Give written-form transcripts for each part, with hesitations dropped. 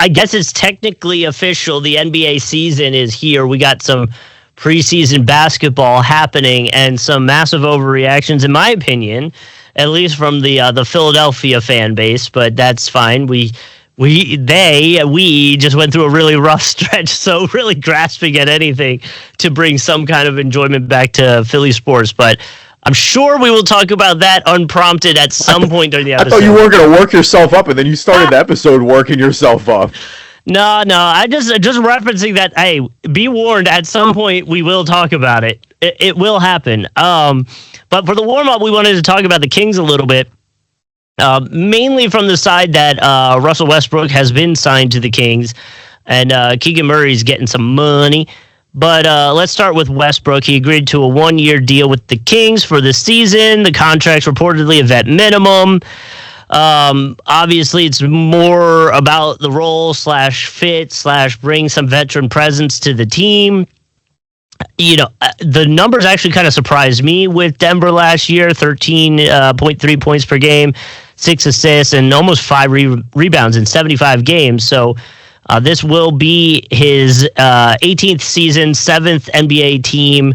I guess it's technically official. The NBA season is here. We got some preseason basketball happening and some massive overreactions, in my opinion, at least from the Philadelphia fan base. But that's fine. We just went through a really rough stretch, so really grasping at anything to bring some kind of enjoyment back to Philly sports. But I'm sure we will talk about that unprompted at some point during the episode. I thought you were going to work yourself up, and then you started the episode working yourself up. No, I just referencing that. Hey, be warned. At some point, we will talk about it. It will happen. But for the warm up, we wanted to talk about the Kings a little bit. Mainly from the side that Russell Westbrook has been signed to the Kings, and Keegan Murray is getting some money. But let's start with Westbrook. He agreed to a 1-year deal with the Kings for the season. The contract's reportedly a vet minimum. Obviously, it's more about the role /fit / bring some veteran presence to the team. You know, the numbers actually kind of surprised me with Denver last year, 13.3 points per game, 6 assists, and almost 5 rebounds in 75 games. So this will be his 18th season, 7th NBA team,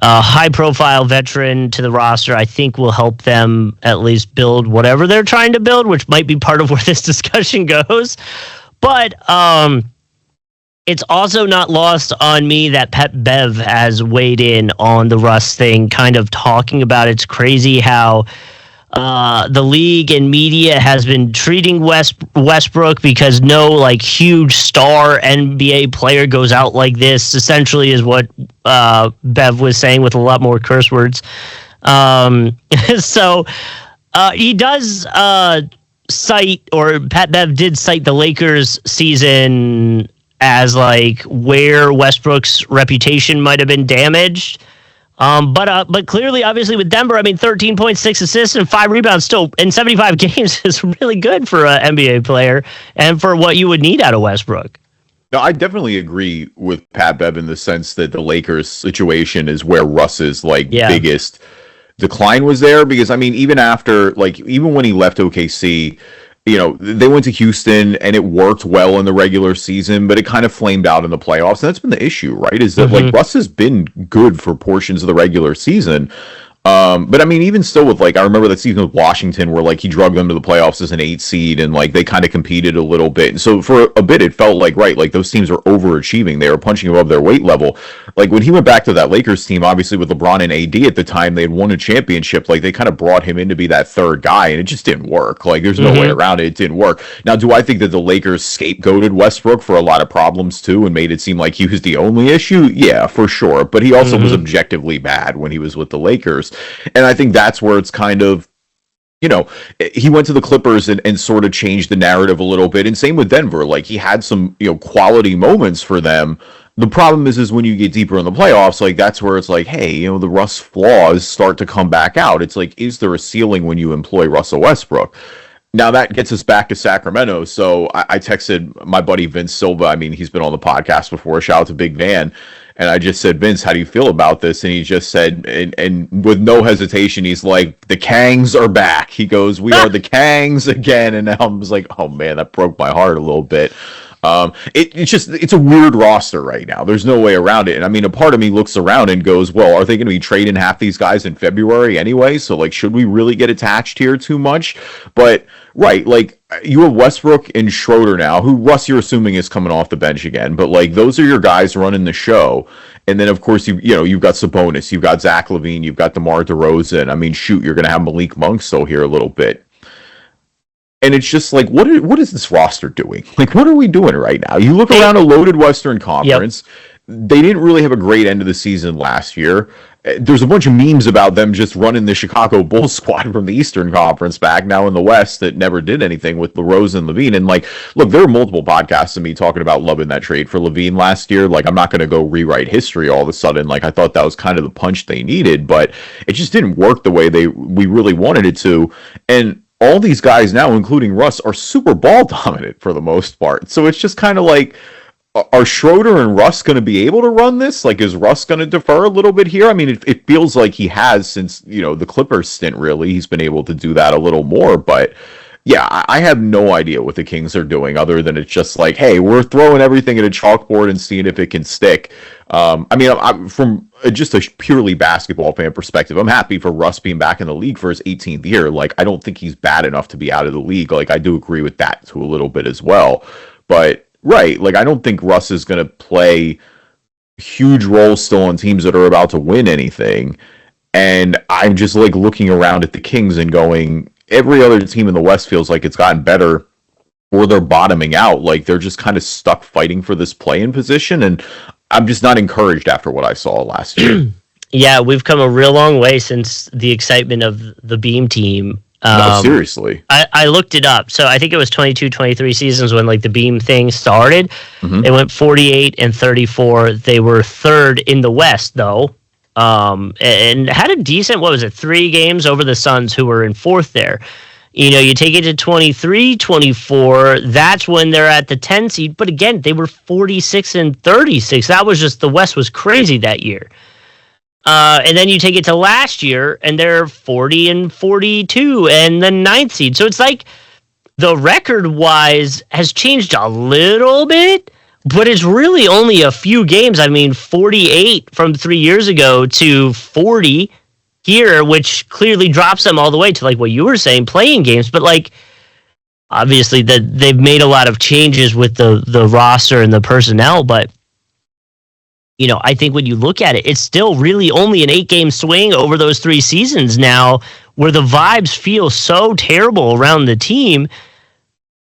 high-profile veteran to the roster. I think will help them at least build whatever they're trying to build, which might be part of where this discussion goes. But it's also not lost on me that Pep Bev has weighed in on the Russ thing, kind of talking about it's crazy how the league and media has been treating Westbrook because no like huge star NBA player goes out like this, essentially is what Bev was saying with a lot more curse words. So he does cite, or Pat Bev did cite the Lakers season as like where Westbrook's reputation might have been damaged. But clearly, obviously, with Denver, I mean, 13.6 assists and 5 rebounds still in 75 games is really good for an NBA player and for what you would need out of Westbrook. No, I definitely agree with Pat Bev in the sense that the Lakers situation is where Russ's biggest decline was there, because I mean, even when he left OKC, you know, they went to Houston and it worked well in the regular season, but it kind of flamed out in the playoffs. And that's been the issue, right? Is that like Russ has been good for portions of the regular season. But I mean, even still with I remember that season with Washington where he drugged them to the playoffs as an 8 seed and they kind of competed a little bit. And so for a bit, it felt like those teams were overachieving. They were punching above their weight level. Like when he went back to that Lakers team, obviously with LeBron and AD at the time, they had won a championship. They kind of brought him in to be that third guy and it just didn't work. There's no way around it. It didn't work. Now, do I think that the Lakers scapegoated Westbrook for a lot of problems too and made it seem like he was the only issue? Yeah, for sure. But he also was objectively bad when he was with the Lakers. And I think that's where it's kind of, you know, he went to the Clippers and sort of changed the narrative a little bit. And same with Denver. He had some, quality moments for them. The problem is when you get deeper in the playoffs, that's where it's hey, the Russ flaws start to come back out. It's is there a ceiling when you employ Russell Westbrook? Now that gets us back to Sacramento. So I texted my buddy Vince Silva. I mean, he's been on the podcast before. Shout out to Big Van. And I just said, Vince, how do you feel about this? And he just said, and with no hesitation, he's like, the Kangs are back. He goes, we are the Kangs again. And now I'm just like, oh man, that broke my heart a little bit. It's a weird roster right now. There's no way around it. And I mean, a part of me looks around and goes, well, are they going to be trading half these guys in February anyway? So should we really get attached here too much? But right, you have Westbrook and Schroeder now, who Russ you're assuming is coming off the bench again, but those are your guys running the show. And then of course you've got Sabonis, you've got Zach LaVine, you've got DeMar DeRozan. I mean, shoot, you're going to have Malik Monk still here a little bit. And it's just what is this roster doing? What are we doing right now? You look around a loaded Western Conference. Yep. They didn't really have a great end of the season last year. There's a bunch of memes about them just running the Chicago Bulls squad from the Eastern Conference back now in the West that never did anything with LaRose and LaVine. And look, there are multiple podcasts of me talking about loving that trade for LaVine last year. I'm not going to go rewrite history all of a sudden. I thought that was kind of the punch they needed, but it just didn't work the way we really wanted it to. And all these guys now, including Russ, are super ball dominant for the most part. So it's just kind of are Schroeder and Russ going to be able to run this? Is Russ going to defer a little bit here? I mean, it feels like he has since, the Clippers stint, really. He's been able to do that a little more, but Yeah, I have no idea what the Kings are doing other than it's just like, hey, we're throwing everything at a chalkboard and seeing if it can stick. I mean, I'm from just a purely basketball fan perspective, I'm happy for Russ being back in the league for his 18th year. Like, I don't think he's bad enough to be out of the league. Like, I do agree with that to a little bit as well. But, right, like, I don't think Russ is going to play huge roles still on teams that are about to win anything. And I'm just, like, looking around at the Kings and going, every other team in the West feels like it's gotten better or they're bottoming out. Like, they're just kind of stuck fighting for this play-in position. And I'm just not encouraged after what I saw last year. Yeah, we've come a real long way since the excitement of the Beam team. No, seriously. I looked it up. So I think it was 22, 23 seasons when like the Beam thing started. Mm-hmm. They went 48 and 34. They were third in the West, though. And had a decent, 3 games over the Suns, who were in fourth there. You know, you take it to 23, 24, that's when they're at the 10 seed. But again, they were 46 and 36. That was just, the West was crazy that year. And then you take it to last year, and they're 40 and 42 and the 9th seed. So it's like the record-wise has changed a little bit, but it's really only a few games. I mean, 48 from 3 years ago to 40 here, which clearly drops them all the way to like what you were saying, playing games. But like, obviously that they've made a lot of changes with the roster and the personnel. But you know, I think when you look at it, it's still really only an 8-game swing over those 3 seasons now, where the vibes feel so terrible around the team.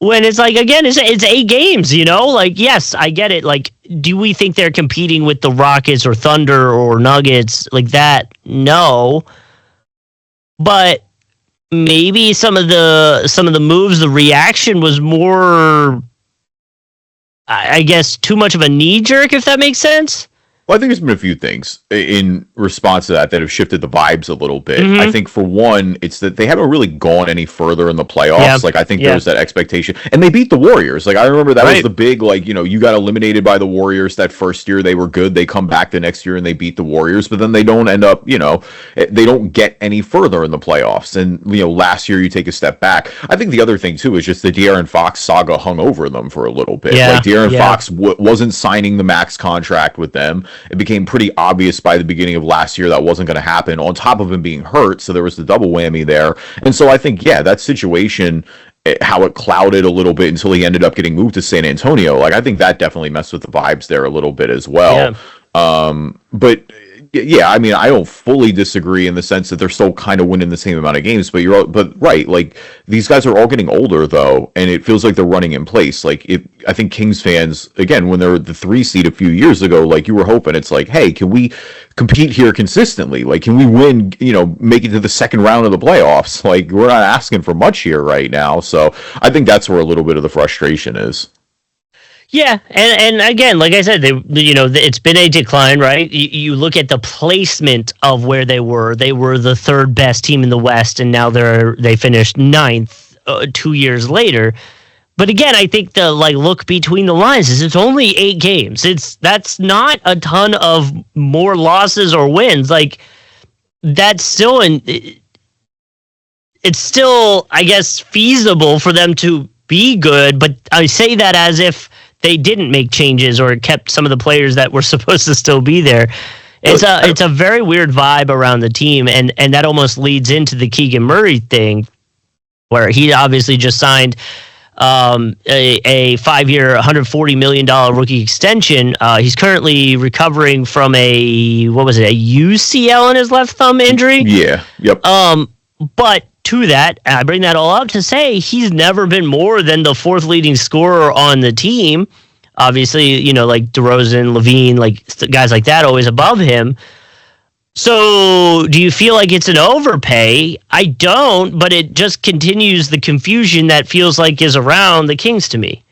When it's like, again, it's 8 games, you know? Like, yes, I get it. Like, do we think they're competing with the Rockets or Thunder or Nuggets like that? No. But maybe some of the moves, the reaction was more, I guess, too much of a knee-jerk, if that makes sense. Well, I think there's been a few things in response to that have shifted the vibes a little bit. Mm-hmm. I think, for one, it's that they haven't really gone any further in the playoffs. Yeah. Like, I think there was that expectation. And they beat the Warriors. Like, I remember that was the big, like, you know, you got eliminated by the Warriors that first year. They were good. They come back the next year and they beat the Warriors. But then they don't end up, you know, they don't get any further in the playoffs. And, you know, last year you take a step back. I think the other thing, too, is just the De'Aaron Fox saga hung over them for a little bit. Yeah. Like, De'Aaron Fox wasn't signing the max contract with them. It became pretty obvious by the beginning of last year that wasn't going to happen, on top of him being hurt, so there was the double whammy there. And so I think, that situation, how it clouded a little bit until he ended up getting moved to San Antonio, like, I think that definitely messed with the vibes there a little bit as well. Yeah. But yeah, I mean, I don't fully disagree in the sense that they're still kind of winning the same amount of games, but right, like, these guys are all getting older, though, and it feels like they're running in place. Like, I think Kings fans, again, when they were the 3 seed a few years ago, like, you were hoping, it's like, hey, can we compete here consistently? Like, can we win, you know, make it to the second round of the playoffs? Like, we're not asking for much here right now, so I think that's where a little bit of the frustration is. Yeah, and again, like I said, it's been a decline, right? You look at the placement of where they were. They were the 3rd best team in the West, and now they finished 9th 2 years later. But again, I think the look between the lines is it's only 8 games. That's not a ton of more losses or wins. Like, that's still it's still, I guess, feasible for them to be good. But I say that as if they didn't make changes or kept some of the players that were supposed to still be there. It's a very weird vibe around the team, and that almost leads into the Keegan Murray thing, where he obviously just signed a 5-year, $140 million rookie extension. He's currently recovering from a UCL in his left thumb injury? Yeah, yep. But to that, I bring that all up to say he's never been more than the 4th leading scorer on the team. Obviously, you know, like DeRozan, Levine, like guys like that always above him. So do you feel like it's an overpay? I don't, but it just continues the confusion that feels like is around the Kings to me.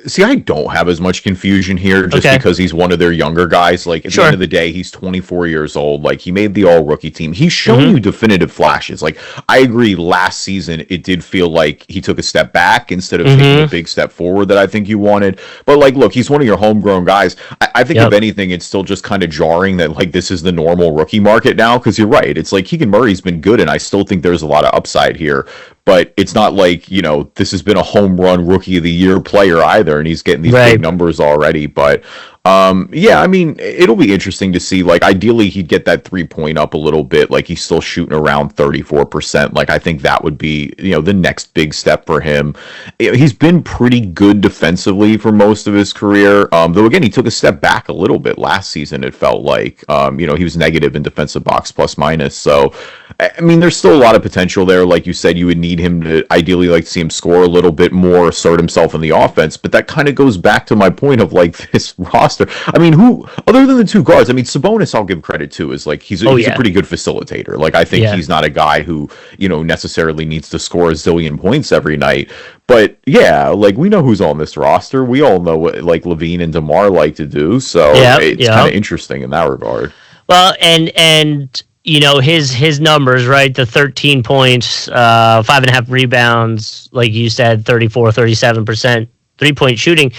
See, I don't have as much confusion here just because he's one of their younger guys. Like, at the end of the day, he's 24 years old. Like, he made the all-rookie team. He's shown you definitive flashes. Like, I agree, last season, it did feel like he took a step back instead of taking a big step forward that I think you wanted. But, like, look, he's one of your homegrown guys. I think, if anything, it's still just kind of jarring that, like, this is the normal rookie market now, because you're right. It's like Keegan Murray's been good, and I still think there's a lot of upside here. but it's not like, this has been a home run rookie of the year player either, and he's getting these big numbers already. But I mean, it'll be interesting to see. Like, ideally, he'd get that 3-point up a little bit. Like, he's still shooting around 34%. Like, I think that would be, the next big step for him. He's been pretty good defensively for most of his career. Though, again, he took a step back a little bit last season, it felt like. He was negative in defensive box plus minus. So, I mean, there's still a lot of potential there. Like you said, you would need him to ideally like see him score a little bit more, assert himself in the offense. But that kind of goes back to my point of like this roster. I mean, who other than the two guards? I mean, Sabonis, I'll give credit to, is like he's a pretty good facilitator. Like, I think he's not a guy who necessarily needs to score a zillion points every night. But like we know who's on this roster. We all know what like Levine and DeMar like to do. So it's kind of interesting in that regard. Well, and his numbers, right? The 13 points, 5.5 rebounds, like you said, 37% 3-point shooting.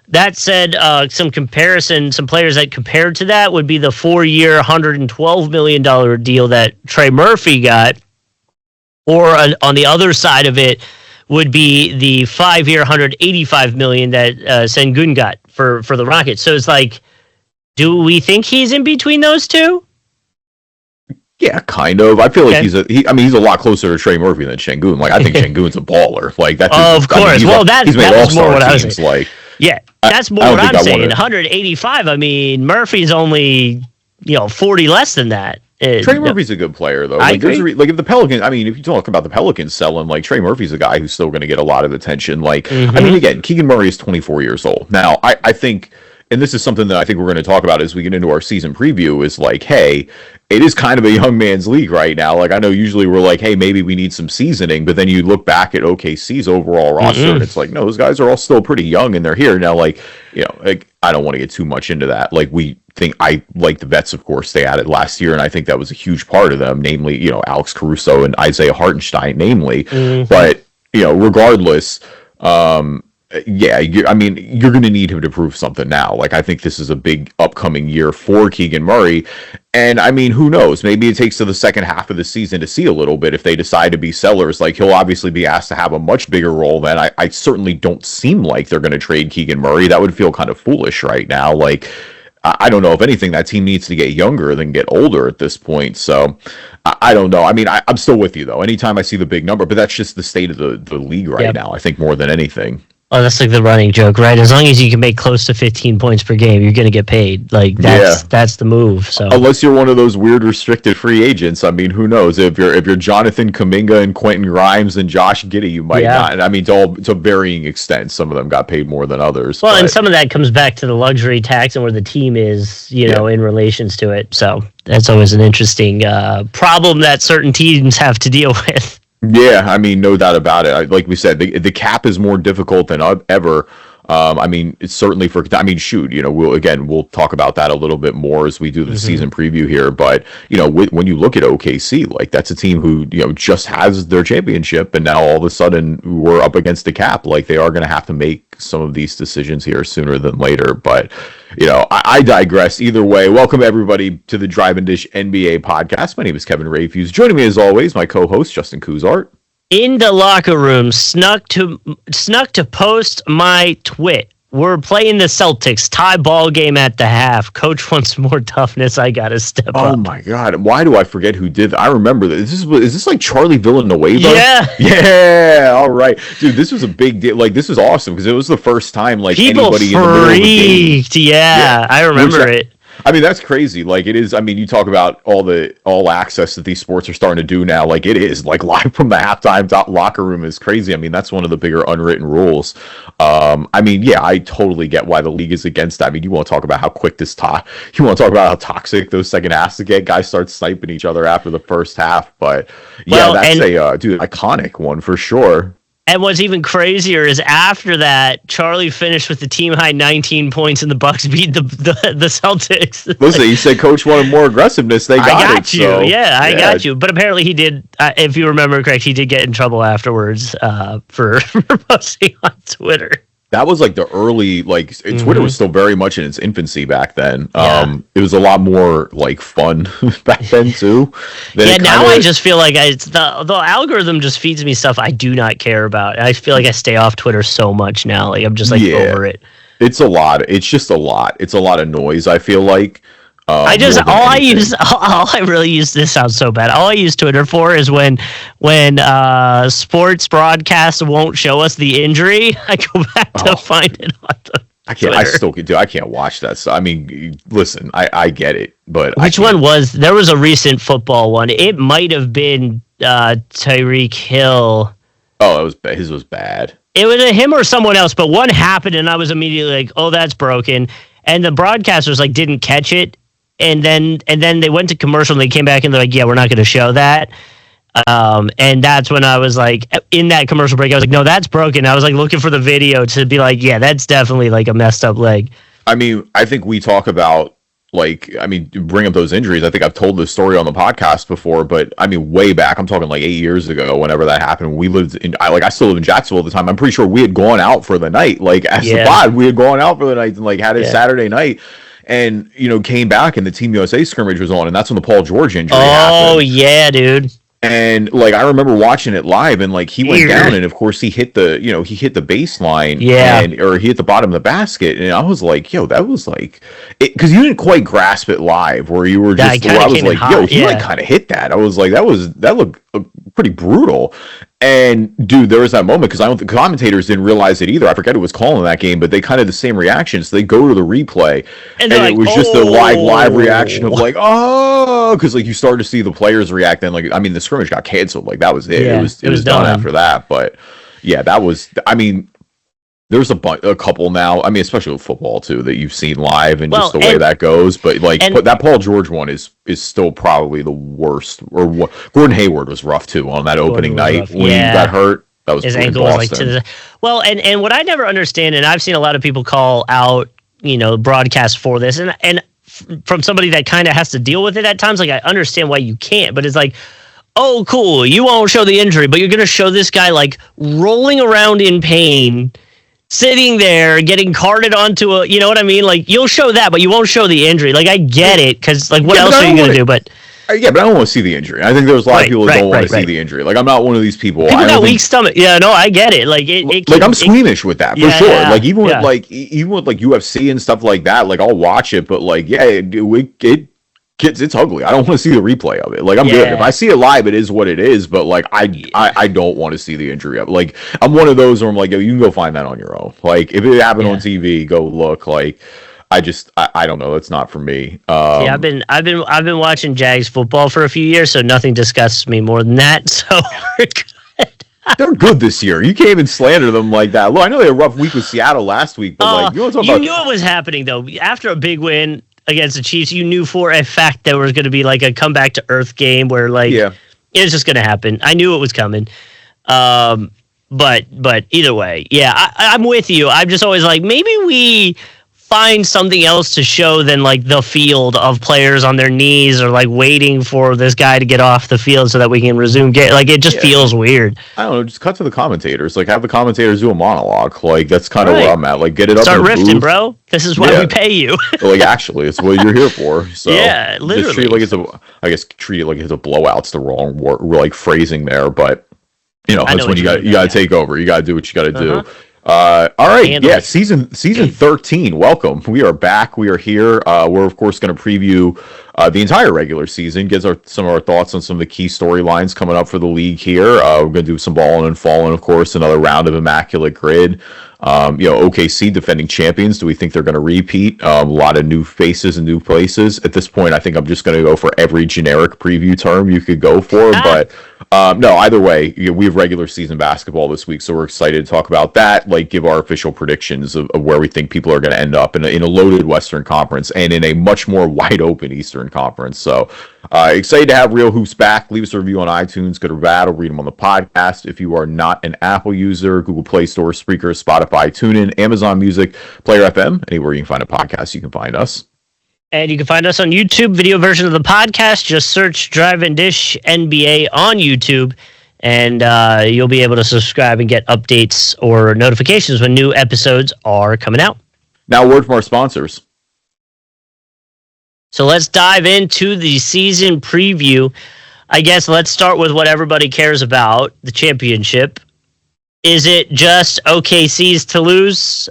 That said, some players that compared to that would be the 4-year, $112 million deal that Trey Murphy got. Or on the other side of it would be the 5-year, $185 million that Sengun got for the Rockets. So it's like, do we think he's in between those two? Yeah, kind of. I feel like he's a lot closer to Trey Murphy than Sengun. Like, I think Sengun's a baller. Like, that's of course. That was more what I was saying. Like, yeah, that's more what I'm saying. 185. I mean, Murphy's only 40 less than that. Trey Murphy's a good player, though. Like, if the Pelicans, I mean, if you talk about the Pelicans selling, like, Trey Murphy's a guy who's still going to get a lot of attention. Like, I mean, again, Keegan Murray is 24 years old. Now, I think, and this is something that I think we're going to talk about as we get into our season preview, is like, hey, it is kind of a young man's league right now. Like, I know usually we're like, hey, maybe we need some seasoning, but then you look back at OKC's overall roster, and it's like, no, those guys are all still pretty young, and they're here. Now, like, like, I don't want to get too much into that. Like, I like the vets, of course, they added last year, and I think that was a huge part of them, namely, Alex Caruso and Isaiah Hartenstein, namely. But, regardless, I mean, you're going to need him to prove something now. Like, I think this is a big upcoming year for Keegan Murray. And, I mean, who knows? Maybe it takes to the second half of the season to see a little bit if they decide to be sellers. Like, he'll obviously be asked to have a much bigger role then. I certainly don't seem like they're going to trade Keegan Murray. That would feel kind of foolish right now. Like, I don't know. If anything, that team needs to get younger than get older at this point. So, I don't know. I mean, I'm still with you, though. Anytime I see the big number, but that's just the state of the league right now, I think, more than anything. Oh, that's like the running joke, right? As long as you can make close to 15 points per game, you're going to get paid. Like, that's the move. So unless you're one of those weird restricted free agents, I mean, who knows? If you're Jonathan Kuminga and Quentin Grimes and Josh Giddey, you might not. I mean, to varying extents, some of them got paid more than others. Well, and some of that comes back to the luxury tax and where the team is, in relations to it. So that's always an interesting problem that certain teams have to deal with. Yeah, I mean, no doubt about it. Like we said, the cap is more difficult than ever. I mean, it's certainly shoot, we'll talk about that a little bit more as we do the season preview here. But, when you look at OKC, like, that's a team who, just has their championship, and now all of a sudden we're up against the cap. Like, they are going to have to make some of these decisions here sooner than later. But, I digress. Either way, welcome everybody to the Drive and Dish NBA podcast. My name is Kevin Rafuse. Joining me as always, my co-host Justin Cousart. In the locker room, snuck to post my twit. We're playing the Celtics. Tie ball game at the half. Coach wants more toughness. I gotta step up. Oh my god! Why do I forget who did that? I remember this. Is this like Charlie Villanueva? Yeah. Yeah. All right, dude. This was a big deal. Like, this was awesome because it was the first time like people anybody freaked. In the middle of the game. Yeah, I remember it. I mean, that's crazy. Like, it is. I mean, you talk about all access that these sports are starting to do now. Like, it is like live from the halftime locker room is crazy. I mean, that's one of the bigger unwritten rules. I mean, yeah, I totally get why the league is against that. I mean, you want to talk about how quick you want to talk about how toxic those second halves to get. Guys start sniping each other after the first half. But yeah, that's iconic one for sure. And what's even crazier is after that, Charlie finished with the team high 19 points, and the Bucks beat the Celtics. Listen, he said Coach wanted more aggressiveness. They got you. So, I got you. But apparently he did. If you remember correct, he did get in trouble afterwards for posting on Twitter. That was like the early, like Twitter was still very much in its infancy back then. It was a lot more like fun back then too. Now I just feel like the algorithm just feeds me stuff I do not care about. I feel like I stay off Twitter so much now. Like I'm just like over it. It's a lot. It's just a lot. It's a lot of noise, I feel like. I really use, this sounds so bad. All I use Twitter for is when sports broadcasts won't show us the injury, I go back to find it on the Twitter. I can't watch that. So I mean, listen, I get it, but which one was? There was a recent football one. It might have been Tyreek Hill. Oh, his was bad. It was him or someone else, but one happened, and I was immediately like, "Oh, that's broken." And the broadcasters like didn't catch it. And then they went to commercial and they came back and they're like, yeah, we're not going to show that. And that's when I was like, in that commercial break, I was like, no, that's broken. I was like looking for the video to be like, yeah, that's definitely like a messed up leg. I mean, I think we talk about bring up those injuries. I think I've told this story on the podcast before, but I mean, way back, I'm talking like 8 years ago, whenever that happened. We lived I still live in Jacksonville at the time. I'm pretty sure we had gone out for the night. Like as the pod, we had gone out for the night and like had a Saturday night. And, came back and the Team USA scrimmage was on, and that's when the Paul George injury happened. Oh, yeah, dude. And, like, I remember watching it live, and, like, he went down, and, of course, he hit the baseline. Or he hit the bottom of the basket, and I was like, yo, that was, like... Because you didn't quite grasp it live, where you were just... I was like, yo, he, like, kind of hit that. I was like, that looked pretty brutal. And dude, there was that moment because I don't think commentators didn't realize it either. I forget who was calling that game, but they kind of the same reaction. So they go to the replay, and like, it was just the live reaction of like, oh, because like you started to see the players react. And like, I mean, the scrimmage got canceled. Like that was it. Yeah, it was done after that. But yeah, that was. I mean, there's a couple now. I mean, especially with football too, that you've seen live and just the way that goes. But like that Paul George one is still probably the worst. Or what? Gordon Hayward was rough too on that opening night when he got hurt. That was his ankle was like to the and what I never understand, and I've seen a lot of people call out broadcasts for this, and from somebody that kind of has to deal with it at times, like I understand why you can't, but it's like, oh cool, you won't show the injury, but you're gonna show this guy like rolling around in pain, sitting there getting carted onto a, you know what I mean? Like you'll show that, but you won't show the injury. Like I get it, because like what else are you gonna do? But but I don't want to see the injury. I think there's a lot of people that don't want to see the injury. Like I'm not one of these people. People got weak stomach. Yeah, no, I get it. Like I'm squeamish with that for sure. Like even with UFC and stuff like that. Like I'll watch it, but like it's ugly. I don't want to see the replay of it. Like I'm good. If I see it live, it is what it is. But like I don't want to see the injury of it. Like I'm one of those where I'm like, yo, you can go find that on your own. Like if it happened on TV, go look. Like I don't know. It's not for me. I've been watching Jags football for a few years, so nothing disgusts me more than that. So we're good. They're good this year. You can't even slander them like that. Look, I know they had a rough week with Seattle last week, but you knew it was happening though. After a big win against the Chiefs, you knew for a fact there was going to be like a comeback to earth game where like it was just going to happen. I knew it was coming. But either way, I'm with you. I'm just always like, maybe we find something else to show than like the field of players on their knees or like waiting for this guy to get off the field so that we can resume game. Like it just feels weird. I don't know. Just cut to the commentators. Like have the commentators do a monologue. Like that's kind of where I'm at. Like get it up. Start riffing, bro. This is why we pay you. Like actually, it's what you're here for. So yeah, literally. Just treat it like it's a blowout's the wrong word, like phrasing there, but that's when you got to take over. You got to do what you got to do. All right, season 13. Welcome. We are back. We are here. We're of course going to preview the entire regular season. Gives some of our thoughts on some of the key storylines coming up for the league here. We're going to do some Ballin and Fallin, of course. Another round of Immaculate Grid. OKC defending champions. Do we think they're going to repeat? A lot of new faces and new places. At this point, I think I'm just going to go for every generic preview term you could go for. But no, either way, we have regular season basketball this week, so we're excited to talk about that. Like, give our official predictions of where we think people are going to end up in a loaded Western Conference and in a much more wide open Eastern Conference. So excited to have Real Hoops back. Leave us a review on iTunes, good or bad. I'll read them on the podcast. If you are not an Apple user, Google Play Store, Spreaker, Spotify, TuneIn, Amazon Music, Player FM, anywhere you can find a podcast, you can find us. And you can find us on YouTube, video version of the podcast. Just search Drive and Dish NBA on YouTube. And you'll be able to subscribe and get updates or notifications when new episodes are coming out. Now, a word from our sponsors. So let's dive into the season preview. I guess let's start with what everybody cares about, the championship. Is it just OKC's to lose?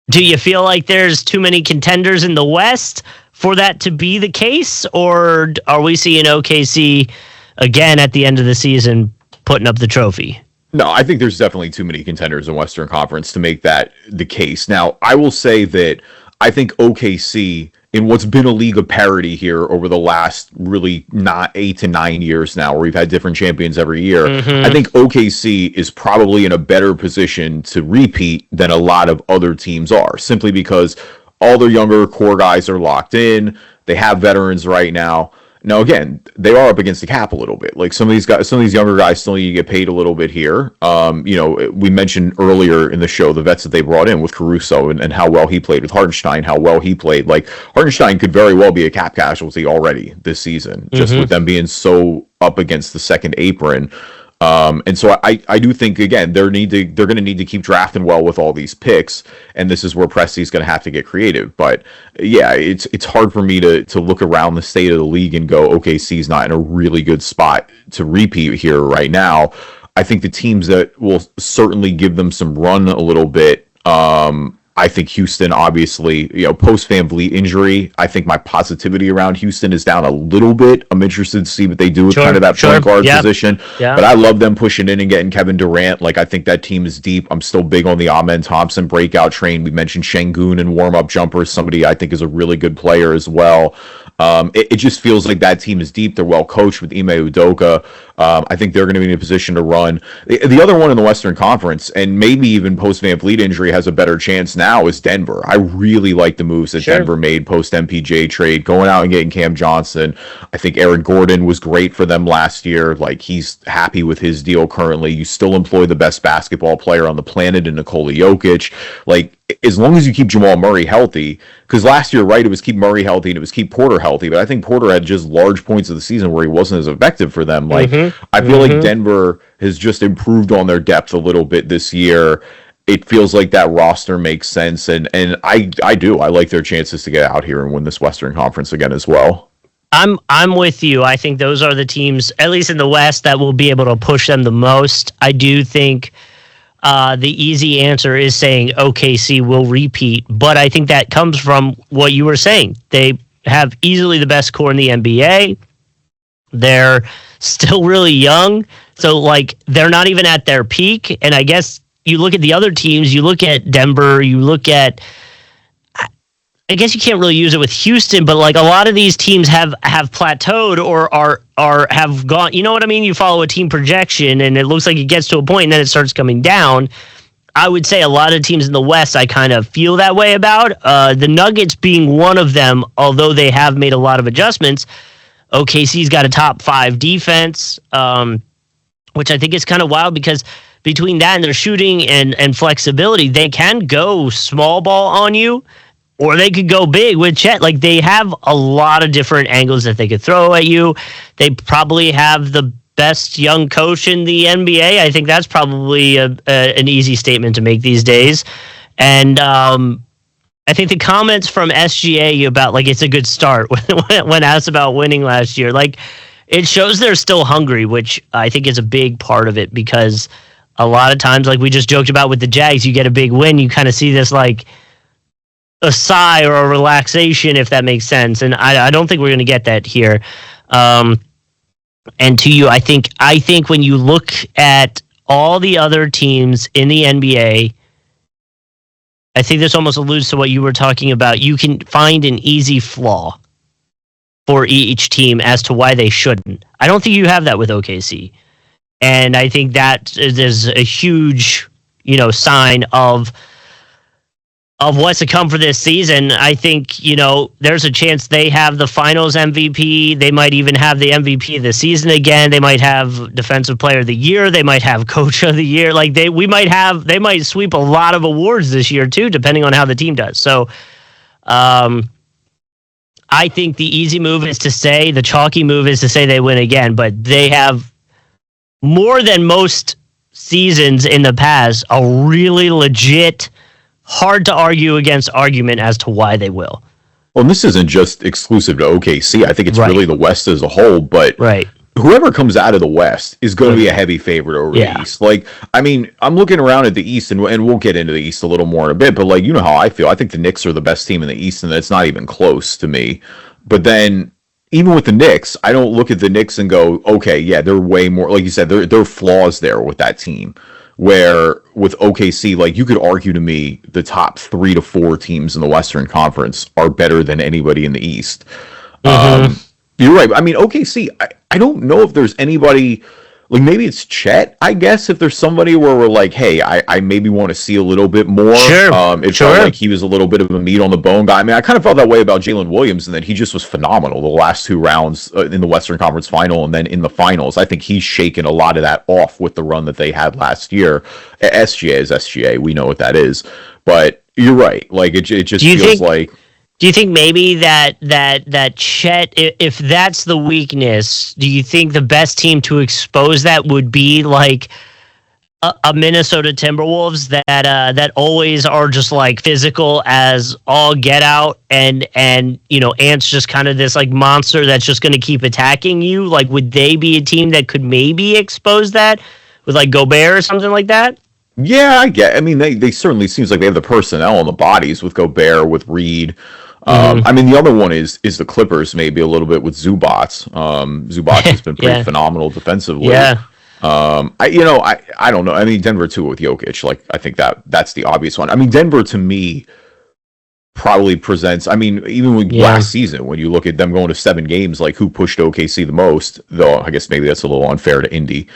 Do you feel like there's too many contenders in the West for that to be the case? Or are we seeing OKC again at the end of the season putting up the trophy? No, I think there's definitely too many contenders in Western Conference to make that the case. Now, I will say that I think OKC, in what's been a league of parity here over the last really not 8 to 9 years now, where we've had different champions every year, I think OKC is probably in a better position to repeat than a lot of other teams are, simply because all their younger core guys are locked in. They have veterans right now. Now, again, they are up against the cap a little bit. Like some of these younger guys still need to get paid a little bit here. We mentioned earlier in the show the vets that they brought in with Caruso and how well he played, with Hartenstein, how well he played. Like Hartenstein could very well be a cap casualty already this season, just with them being so up against the second apron. And so I do think, again, they're going to need to keep drafting well with all these picks, and this is where Presti's going to have to get creative. But yeah, it's hard for me to look around the state of the league and go, OKC's not in a really good spot to repeat here right now. I think the teams that will certainly give them some run a little bit, I think Houston, obviously, post VanVleet injury, I think my positivity around Houston is down a little bit. I'm interested to see what they do with kind of that point guard position. Yeah. But I love them pushing in and getting Kevin Durant. Like, I think that team is deep. I'm still big on the Amen Thompson breakout train. We mentioned Şengün and warm-up jumpers, somebody I think is a really good player as well. It just feels like that team is deep. They're well coached with Ime Udoka. I think they're going to be in a position to run. The other one in the Western Conference, and maybe even post VanVleet injury, has a better chance now, is Denver. I really like the moves that Denver made post MPJ trade, going out and getting Cam Johnson. I think Aaron Gordon was great for them last year. Like, he's happy with his deal currently. You still employ the best basketball player on the planet in Nikola Jokic. Like, as long as you keep Jamal Murray healthy, because last year, right, it was keep Murray healthy and it was keep Porter healthy, but I think Porter had just large points of the season where he wasn't as effective for them. Like, I feel like Denver has just improved on their depth a little bit this year. It feels like that roster makes sense, and I like their chances to get out here and win this Western Conference again as well. I'm with you. I think those are the teams, at least in the West, that will be able to push them the most. I do think the easy answer is saying OKC will repeat, but I think that comes from what you were saying. They have easily the best core in the NBA. They're still really young, so like they're not even at their peak. And I guess you look at the other teams, you look at Denver, you look at, I guess you can't really use it with Houston, but like a lot of these teams have plateaued or are have gone, you know what I mean? You follow a team projection and it looks like it gets to a point and then it starts coming down. I would say a lot of teams in the West I kind of feel that way about. The Nuggets being one of them, although they have made a lot of adjustments. OKC's got a top 5 defense, which I think is kind of wild because between that and their shooting and flexibility, they can go small ball on you, or they could go big with Chet. Like, they have a lot of different angles that they could throw at you. They probably have the best young coach in the NBA. I think that's probably an easy statement to make these days. And I think the comments from SGA about, like, it's a good start when asked about winning last year, like, it shows they're still hungry, which I think is a big part of it, because a lot of times, like we just joked about with the Jags, you get a big win, you kind of see this, like, a sigh or a relaxation, if that makes sense. And I don't think we're going to get that here. And to you, I think when you look at all the other teams in the NBA, I think this almost alludes to what you were talking about. You can find an easy flaw for each team as to why they shouldn't. I don't think you have that with OKC. And I think that is a huge, sign of what's to come for this season. I think, there's a chance they have the finals MVP. They might even have the MVP of the season again. They might have defensive player of the year. They might have coach of the year. Like they might sweep a lot of awards this year too, depending on how the team does. So, I think the easy move is to say, the chalky move is to say they win again, but they have more than most seasons in the past, a really legit, hard to argue against argument as to why they will. Well, and this isn't just exclusive to OKC. I think it's really the West as a whole, but whoever comes out of the West is going to be a heavy favorite over the East. Like, I mean, I'm looking around at the East, and we'll get into the East a little more in a bit, but, like, you know how I feel. I think the Knicks are the best team in the East, and it's not even close to me. But then, even with the Knicks, I don't look at the Knicks and go, okay, yeah, they're way more, like you said, there are flaws there with that team. Where with OKC, like, you could argue to me the top 3 to 4 teams in the Western Conference are better than anybody in the East. You're right. I mean, OKC, I don't know if there's anybody, like, maybe it's Chet, I guess, if there's somebody where we're like, hey, I maybe want to see a little bit more. It felt like he was a little bit of a meat on the bone guy. I mean, I kind of felt that way about Jalen Williams, and that he just was phenomenal the last 2 rounds in the Western Conference Final and then in the finals. I think he's shaken a lot of that off with the run that they had last year. SGA is SGA. We know what that is. But you're right. Like, it just feels like... Do you think maybe that Chet, if that's the weakness, do you think the best team to expose that would be like a Minnesota Timberwolves that always are just like physical as all get out, and you know, Ant's just kind of this like monster that's just going to keep attacking you? Like, would they be a team that could maybe expose that with like Gobert or something like that? Yeah, I mean, they certainly seems like they have the personnel and the bodies with Gobert, with Reed. I mean, the other one is the Clippers, maybe a little bit with Zubats. Zubats has been pretty phenomenal defensively. Yeah. I don't know. I mean, Denver too with Jokic. Like, I think that's the obvious one. I mean, Denver to me probably presents. I mean, even with last season, when you look at them going to 7 games, like, who pushed OKC the most? Though I guess maybe that's a little unfair to Indy.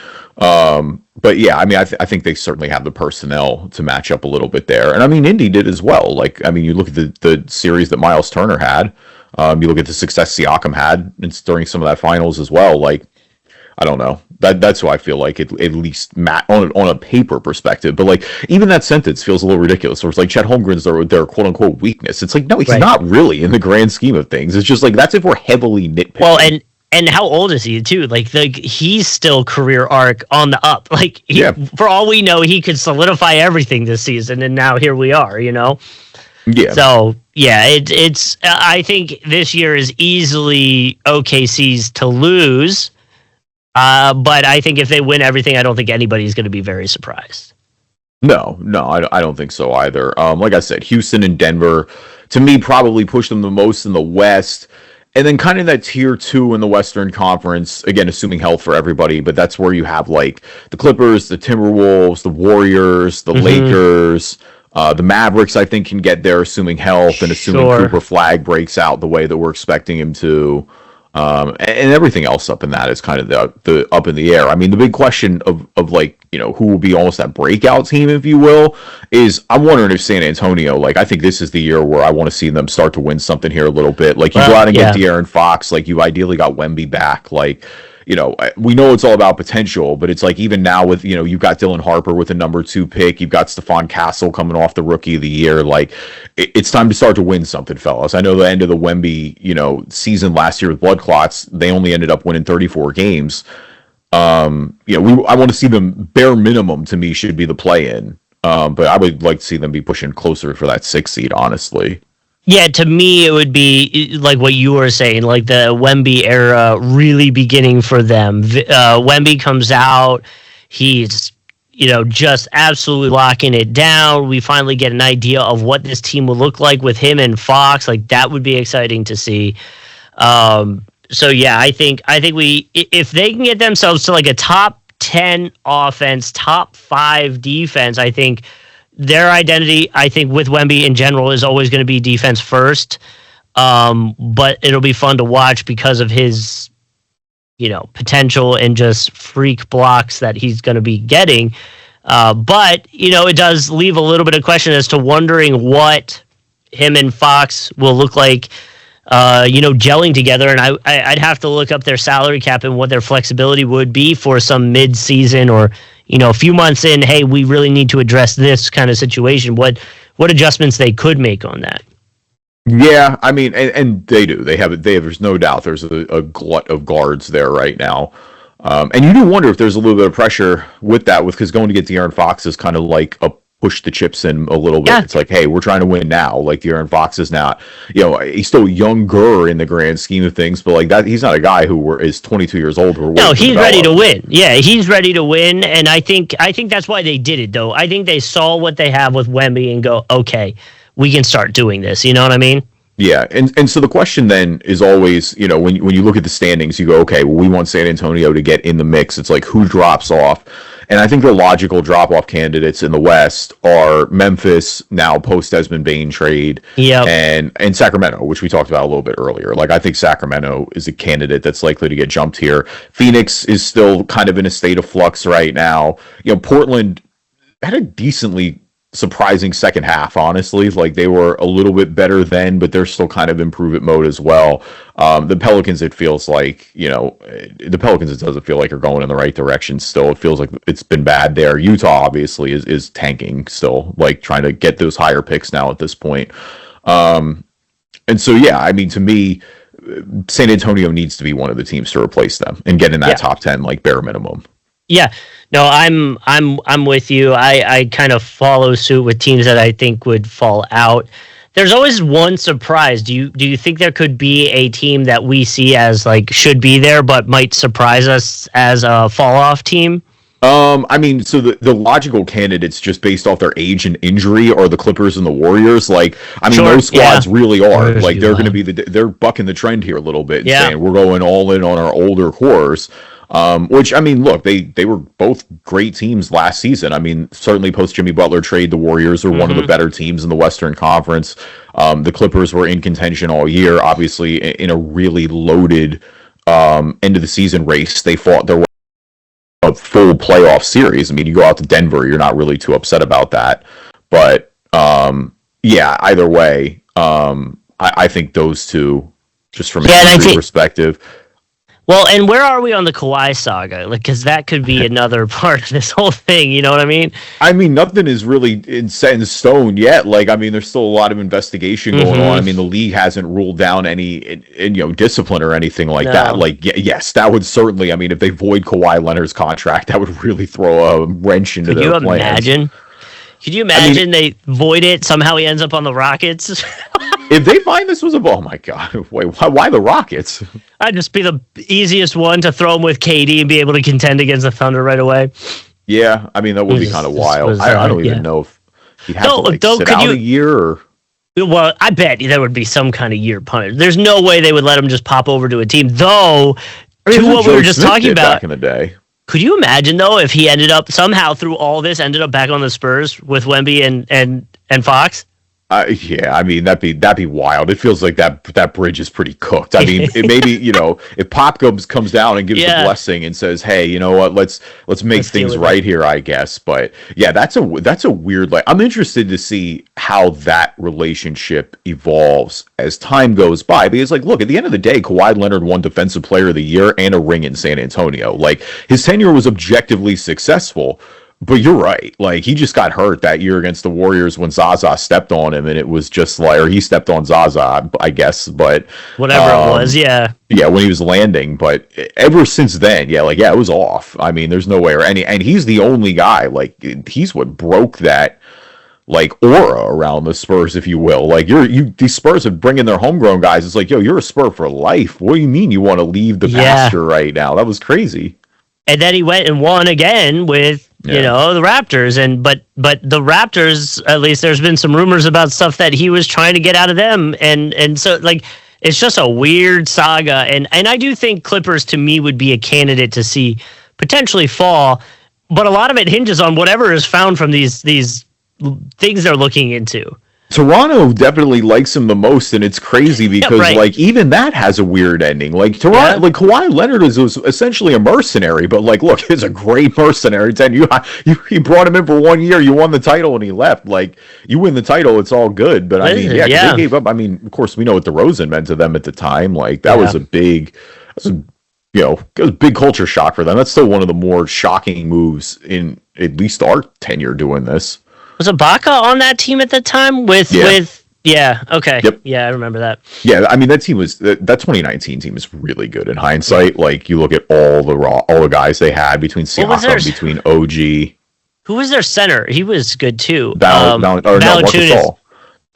But yeah, I mean, I think they certainly have the personnel to match up a little bit there. And I mean, Indy did as well. Like, I mean, you look at the series that Miles Turner had. You look at the success Siakam had during some of that finals as well. Like, I don't know. That's who I feel like at least on a paper perspective. But like, even that sentence feels a little ridiculous. Or it's like Chet Holmgren's their quote unquote weakness. It's like, no, he's not really in the grand scheme of things. It's just like, that's if we're heavily nitpicking. Well, and how old is he too? Like he's still career arc on the up. Like, for all we know, he could solidify everything this season, and now here we are. You know. Yeah. So yeah, it's. I think this year is easily OKC's to lose. But I think if they win everything, I don't think anybody's going to be very surprised. No, I don't think so either. Like I said, Houston and Denver, to me, probably push them the most in the West. And then kind of that tier 2 in the Western Conference, again, assuming health for everybody, but that's where you have like the Clippers, the Timberwolves, the Warriors, the Lakers, the Mavericks, I think, can get there, assuming health and assuming Cooper Flag breaks out the way that we're expecting him to. And everything else up in that is kind of the up in the air. I mean, the big question of like, you know, who will be almost that breakout team, if you will, is I'm wondering if San Antonio, like, I think this is the year where I want to see them start to win something here a little bit. Like, you go out and get De'Aaron Fox, like, you ideally got Wemby back, like, you know, we know it's all about potential, but it's like, even now with, you know, you've got Dylan Harper with a number 2 pick, you've got Stephon Castle coming off the Rookie of the Year, like, it's time to start to win something, fellas. I know the end of the Wemby, you know, season last year with blood clots, they only ended up winning 34 games. You know, I want to see them, bare minimum to me should be the play-in, but I would like to see them be pushing closer for that 6 seed, honestly. Yeah, to me, it would be like what you were saying, like the Wemby era really beginning for them. Wemby comes out, he's, you know, just absolutely locking it down. We finally get an idea of what this team will look like with him and Fox. Like, that would be exciting to see. So yeah, I think if they can get themselves to like a top 10 offense, top 5 defense, I think their identity, I think, with Wemby in general is always going to be defense first. But it'll be fun to watch because of his, you know, potential and just freak blocks that he's going to be getting. But, you know, it does leave a little bit of question as to wondering what him and Fox will look like, you know, gelling together. And I'd have to look up their salary cap and what their flexibility would be for some mid-season or, you know, a few months in, hey, we really need to address this kind of situation. What adjustments they could make on that? Yeah, I mean, and they do. They have. There's no doubt. There's a glut of guards there right now. And you do wonder if there's a little bit of pressure with that, because going to get De'Aaron Fox is kind of like a push the chips in a little bit. Yeah. It's like, hey, we're trying to win now. Like De'Aaron Fox is not, he's still younger in the grand scheme of things, but like that, he's not a guy who is 22 years old. No, he's ready to win. Yeah, he's ready to win, and I think that's why they did it. Though I think they saw what they have with Wemby and go, okay, we can start doing this. You know what I mean? Yeah, and so the question then is always, when you look at the standings, you go, okay, well, we want San Antonio to get in the mix. It's like, who drops off? And I think the logical drop-off candidates in the West are Memphis, now post-Desmond Bane trade, and Sacramento, which we talked about a little bit earlier. Like, I think Sacramento is a candidate that's likely to get jumped here. Phoenix is still kind of in a state of flux right now. Portland had a decently surprising second half, honestly. Like, they were a little bit better then, but they're still kind of improvement mode as well. The Pelicans, it feels like, the Pelicans, it doesn't feel like are going in the right direction still. It feels like it's been bad there. Utah, obviously, is tanking still, like trying to get those higher picks now at this point. And so, yeah, I mean, to me, San Antonio needs to be one of the teams to replace them and get in that top 10, like, bare minimum. Yeah, no, I'm with you. I kind of follow suit with teams that I think would fall out. There's always one surprise. Do you think there could be a team that we see as like should be there but might surprise us as a fall off team? I mean, so the logical candidates just based off their age and injury are the Clippers and the Warriors. Like, I mean, those squads really are. Like, they're going to be they're bucking the trend here a little bit and saying we're going all in on our older cores. Which, I mean, look, they were both great teams last season. I mean, certainly post Jimmy Butler trade, the Warriors are one of the better teams in the Western Conference. The Clippers were in contention all year, obviously in a really loaded end of the season race. They fought their way a full playoff series. I mean, you go out to Denver, you're not really too upset about that. But yeah, either way, I think those two, just from an injury perspective. Well, and where are we on the Kawhi saga? Like, because that could be another part of this whole thing. You know what I mean? I mean, nothing is really set in stone yet. Like, I mean, there's still a lot of investigation going on. I mean, the league hasn't ruled down any, discipline or anything like that. Like, yes, that would certainly. I mean, if they void Kawhi Leonard's contract, that would really throw a wrench into their plans. Could you imagine? Could you imagine they void it? Somehow he ends up on the Rockets. If they find this was oh my god, wait, why the Rockets? I'd just be the easiest one to throw him with KD and be able to contend against the Thunder right away. Yeah, I mean, that would be kind of wild. I don't even know if he'd have to sit out a year or... Well, I bet there would be some kind of year punishment. There's no way they would let him just pop over to a team, though. To what we were just talking about back in the day. Could you imagine though if he ended up somehow through all this ended up back on the Spurs with Wemby and Fox? Yeah, I mean that'd be wild. It feels like that bridge is pretty cooked. I mean, it maybe if Pop comes down and gives the blessing and says, "Hey, you know what? Let's make things right here," I guess. But yeah, that's a weird. Like, I'm interested to see how that relationship evolves as time goes by. Because, like, look, at the end of the day, Kawhi Leonard won Defensive Player of the Year and a ring in San Antonio. Like, his tenure was objectively successful. But you're right. Like, he just got hurt that year against the Warriors when Zaza stepped on him, and it was just like, or he stepped on Zaza, I guess. But whatever it was, yeah, when he was landing. But ever since then, it was off. I mean, there's no way. And he's the only guy. Like, he's what broke that, like, aura around the Spurs, if you will. Like, these Spurs are bringing their homegrown guys. It's like, yo, you're a Spur for life. What do you mean you want to leave the pasture right now? That was crazy. And then he went and won again with the Raptors, but the Raptors, at least there's been some rumors about stuff that he was trying to get out of them, and so, like, it's just a weird saga, and I do think Clippers to me would be a candidate to see potentially fall, but a lot of it hinges on whatever is found from these things they're looking into. Toronto definitely likes him the most, and it's crazy because like, even that has a weird ending. Like, Toronto, like, Kawhi Leonard was essentially a mercenary, but, like, look, he's a great mercenary. You brought him in for 1 year, you won the title, and he left. Like, you win the title, it's all good. But I mean, they gave up. I mean, of course, we know what DeRozan meant to them at the time. Like, that was a big, it was a big culture shock for them. That's still one of the more shocking moves in at least our tenure doing this. Was Ibaka on that team at the time with Yeah. Okay. Yep. Yeah, I remember that. Yeah, I mean that 2019 team is really good in hindsight. Like you look at all the guys they had between Siakam, between OG. Who was their center? He was good too. Valanciunas.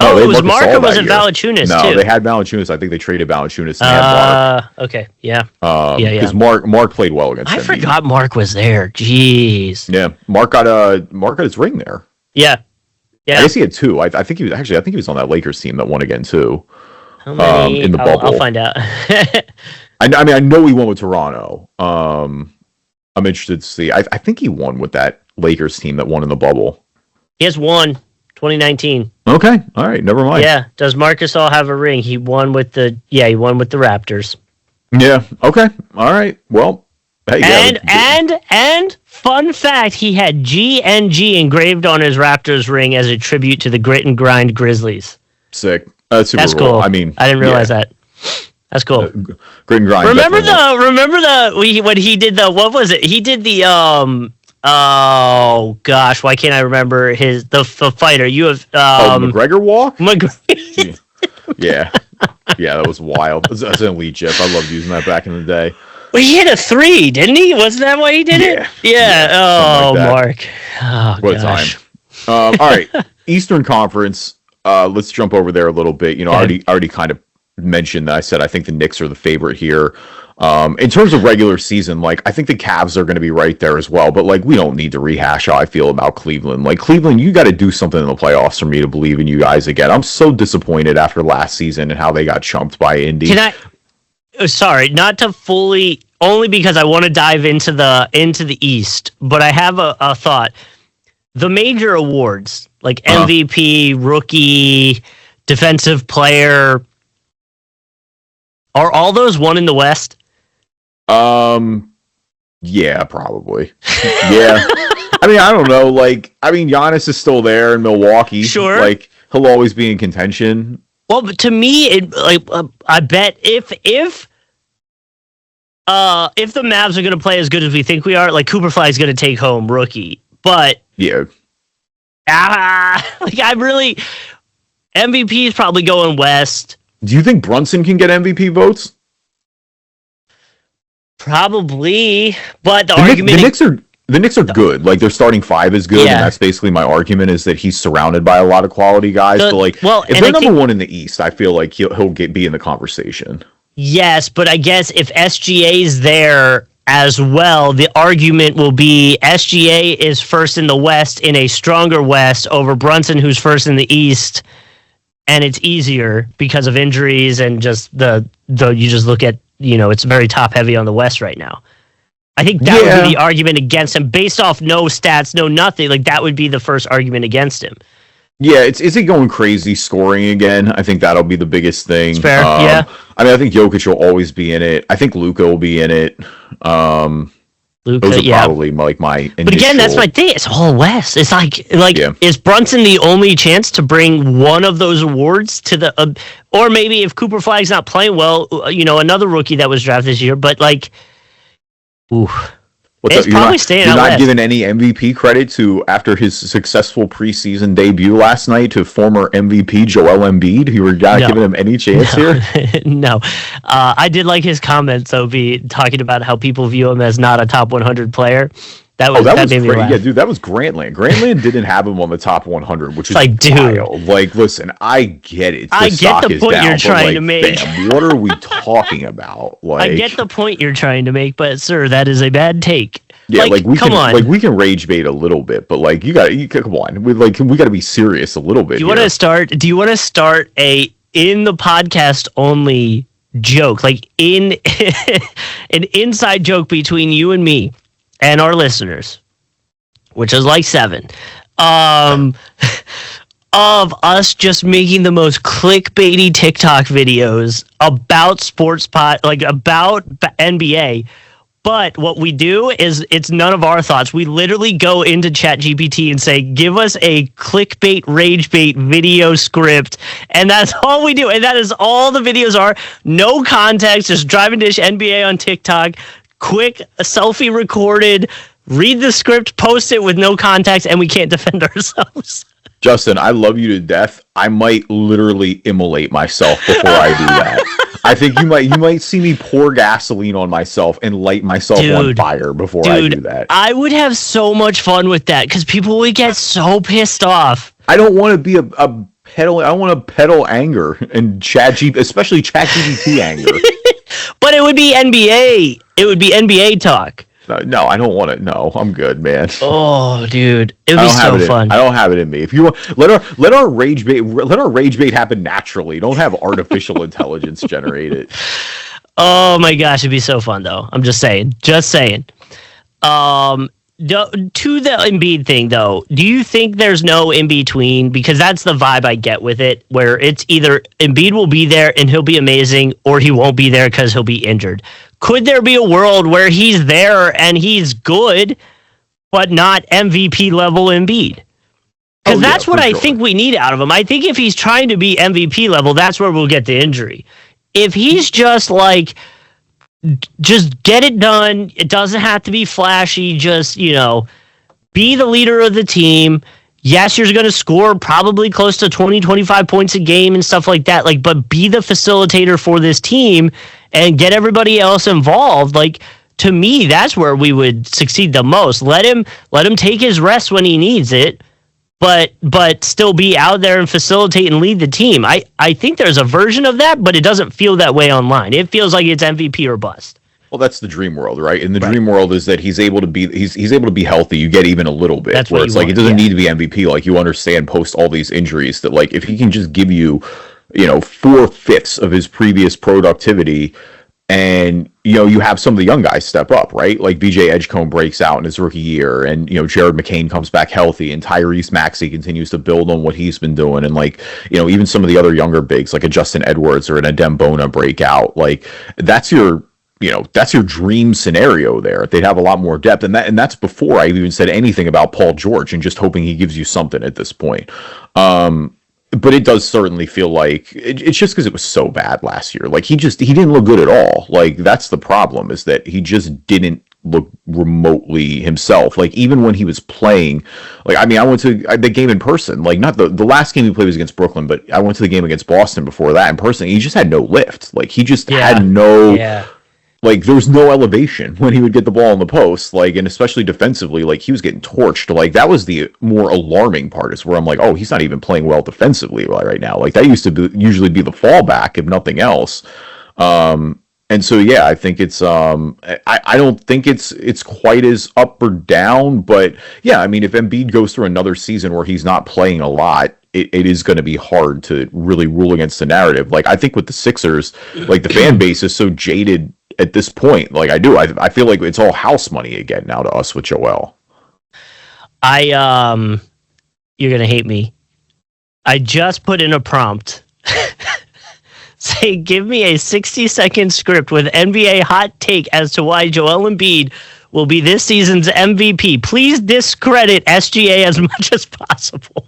No, it was Mark, or was it Valanciunas too? No, they had Valanciunas. I think they traded Valanciunas and they had Mark. Okay, yeah. Because Mark played well against them. I forgot Mark was there. Jeez. Yeah, Mark got his ring there. Yeah. I guess he had two. I think he was on that Lakers team that won again too. How many? In the bubble. I'll find out. I mean, I know he won with Toronto. I'm interested to see. I think he won with that Lakers team that won in the bubble. He has one. 2019. Okay. All right. Never mind. Yeah. Does Marcus all have a ring? He won with the Raptors. Yeah. Okay. All right. Well. Hey, and fun fact, he had GNG engraved on his Raptors ring as a tribute to the Grit and Grind Grizzlies. Sick. That's cool. Cool. I mean, I didn't realize that. That's cool. Grit and Grind. Remember when he did the, what was it? He did the oh gosh, why can't I remember the fighter? You have McGregor walk? Yeah. Yeah, that was wild. That's an elite GIF. I loved using that back in the day. Well, he hit a 3, didn't he? Wasn't that why he did it? Yeah. Oh, like Mark. Oh, what gosh. A time. All right. Eastern Conference. Let's jump over there a little bit. You know, I already kind of mentioned that. I said I think the Knicks are the favorite here. In terms of regular season, like I think the Cavs are going to be right there as well. But like we don't need to rehash how I feel about Cleveland. Like Cleveland, you got to do something in the playoffs for me to believe in you guys again. I'm so disappointed after last season and how they got chumped by Indy. Sorry, not to fully, only because I want to dive into the East, but I have a thought. The major awards, like MVP, rookie, defensive player, are all those won in the West? Yeah, probably. Yeah. I mean, I don't know. Like, I mean, Giannis is still there in Milwaukee. Sure. Like, he'll always be in contention. Well, but to me, I bet if the Mavs are going to play as good as we think we are, like Cooper Flag is going to take home rookie. But yeah, MVP is probably going West. Do you think Brunson can get MVP votes? Probably, but the Knicks are good. Like their starting five is good, and that's basically my argument is that he's surrounded by a lot of quality guys. If they're number one in the East, I feel like he'll be in the conversation. Yes, but I guess if SGA is there as well, the argument will be SGA is first in the West in a stronger West over Brunson, who's first in the East, and it's easier because of injuries and just you just look at, you know, it's very top heavy on the West right now. I think that would be the argument against him based off no stats, no nothing. Like that would be the first argument against him. Yeah, is he going crazy scoring again? I think that'll be the biggest thing. It's fair, yeah. I mean, I think Jokic will always be in it. I think Luka will be in it. Those are probably like my initial... But again, that's my thing. It's all West. It's like is Brunson the only chance to bring one of those awards to the... or maybe if Cooper Flag's not playing well, you know, another rookie that was drafted this year, but like... Ooh... It's probably staying out west. You're not giving any MVP credit to, after his successful preseason debut last night, to former MVP Joel Embiid? You were not giving him any chance here? No. I did like his comments, though, talking about how people view him as not a top 100 player. That was made me laugh. Yeah, dude, that was Grantland. Grantland didn't have him on the top 100, which is like, dude, wild. Like, listen, I get it. I get the point you're trying to make. Fam, what are we talking about? Like, I get the point you're trying to make, but sir, that is a bad take. Yeah, like we can rage bait a little bit, but like you come on, we got to be serious a little bit. Do you want to start a in the podcast only joke, like in an inside joke between you and me and our listeners, which is like 7, of us just making the most clickbaity TikTok videos about about NBA. But what we do is it's none of our thoughts. We literally go into ChatGPT and say, give us a clickbait, rage bait video script. And that's all we do. And that is all the videos are. No context, just driving dish NBA on TikTok. Quick, selfie recorded, read the script, post it with no context, and we can't defend ourselves. Justin, I love you to death. I might literally immolate myself before I do that. I think you might see me pour gasoline on myself and light myself on fire before I do that. I would have so much fun with that because people would get so pissed off. I don't want to be a pedal. I want to pedal anger and especially ChatGPT anger. But it would be NBA. It would be NBA talk. No, I don't want it. No, I'm good, man. Oh, dude, it would be so fun. I don't have it in me. If you want, let our rage bait happen naturally. Don't have artificial intelligence generate it. Oh my gosh, it'd be so fun though. I'm just saying. To the Embiid thing though, do you think there's no in between? Because that's the vibe I get with it, where it's either Embiid will be there and he'll be amazing, or he won't be there because he'll be injured. Could there be a world where he's there and he's good, but not MVP level Embiid? Because that's what I think we need out of him. I think if he's trying to be MVP level, that's where we'll get the injury. If he's just like, just get it done, it doesn't have to be flashy, just, be the leader of the team. Yes, you're going to score probably close to 20, 25 points a game and stuff like that, but be the facilitator for this team and get everybody else involved. To me, that's where we would succeed the most. Let him take his rest when he needs it, but still be out there and facilitate and lead the team. I think there's a version of that, but it doesn't feel that way online. It feels like it's MVP or bust. Well, that's the dream world, right? And the dream world is that he's able to be healthy. You get even a little bit. That's where it's it doesn't need to be MVP. You understand post all these injuries that if he can just give you, 4/5 of his previous productivity, and you have some of the young guys step up, right? BJ Edgecombe breaks out in his rookie year, and Jared McCain comes back healthy, and Tyrese Maxey continues to build on what he's been doing, and even some of the other younger bigs like a Justin Edwards or an Adem Bona break out. That's your dream scenario there. They'd have a lot more depth, and that's before I even said anything about Paul George and just hoping he gives you something at this point. But it does certainly feel like it's just because it was so bad last year. He didn't look good at all. That's the problem, is that he just didn't look remotely himself. Even when he was playing, I went to the game in person. Not the last game he played was against Brooklyn, but I went to the game against Boston before that in person. He just had no lift. He just had no. Yeah. There was no elevation when he would get the ball in the post, and especially defensively, he was getting torched. That was the more alarming part, is where I'm oh, he's not even playing well defensively right now. That used to usually be the fallback, if nothing else. And so, yeah, I think it's, I don't think it's quite as up or down, but yeah, if Embiid goes through another season where he's not playing a lot, it is going to be hard to really rule against the narrative. I think with the Sixers, the fan base is so jaded at this point. I feel like it's all house money again now to us with Joel. You're going to hate me. I just put in a prompt. Say, give me a 60-second script with NBA hot take as to why Joel Embiid will be this season's MVP. Please discredit SGA as much as possible.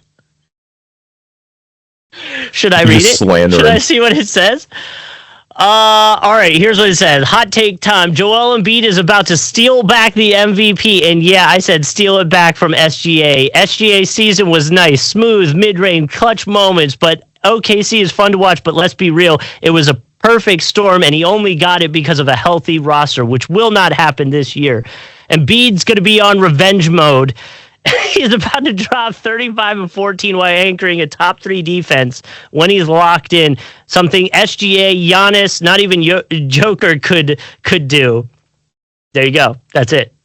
Should I read it? Should I see what it says? All right, here's what it says. Hot take time. Joel Embiid is about to steal back the MVP. And yeah, I said steal it back from SGA. SGA's season was nice, smooth, mid-range, clutch moments, but OKC is fun to watch, but let's be real. It was a perfect storm, and he only got it because of a healthy roster, which will not happen this year. Embiid's going to be on revenge mode. He's about to drop 35 and 14 while anchoring a top 3 defense when he's locked in. Something SGA, Giannis, not even Joker could do. There you go. That's it.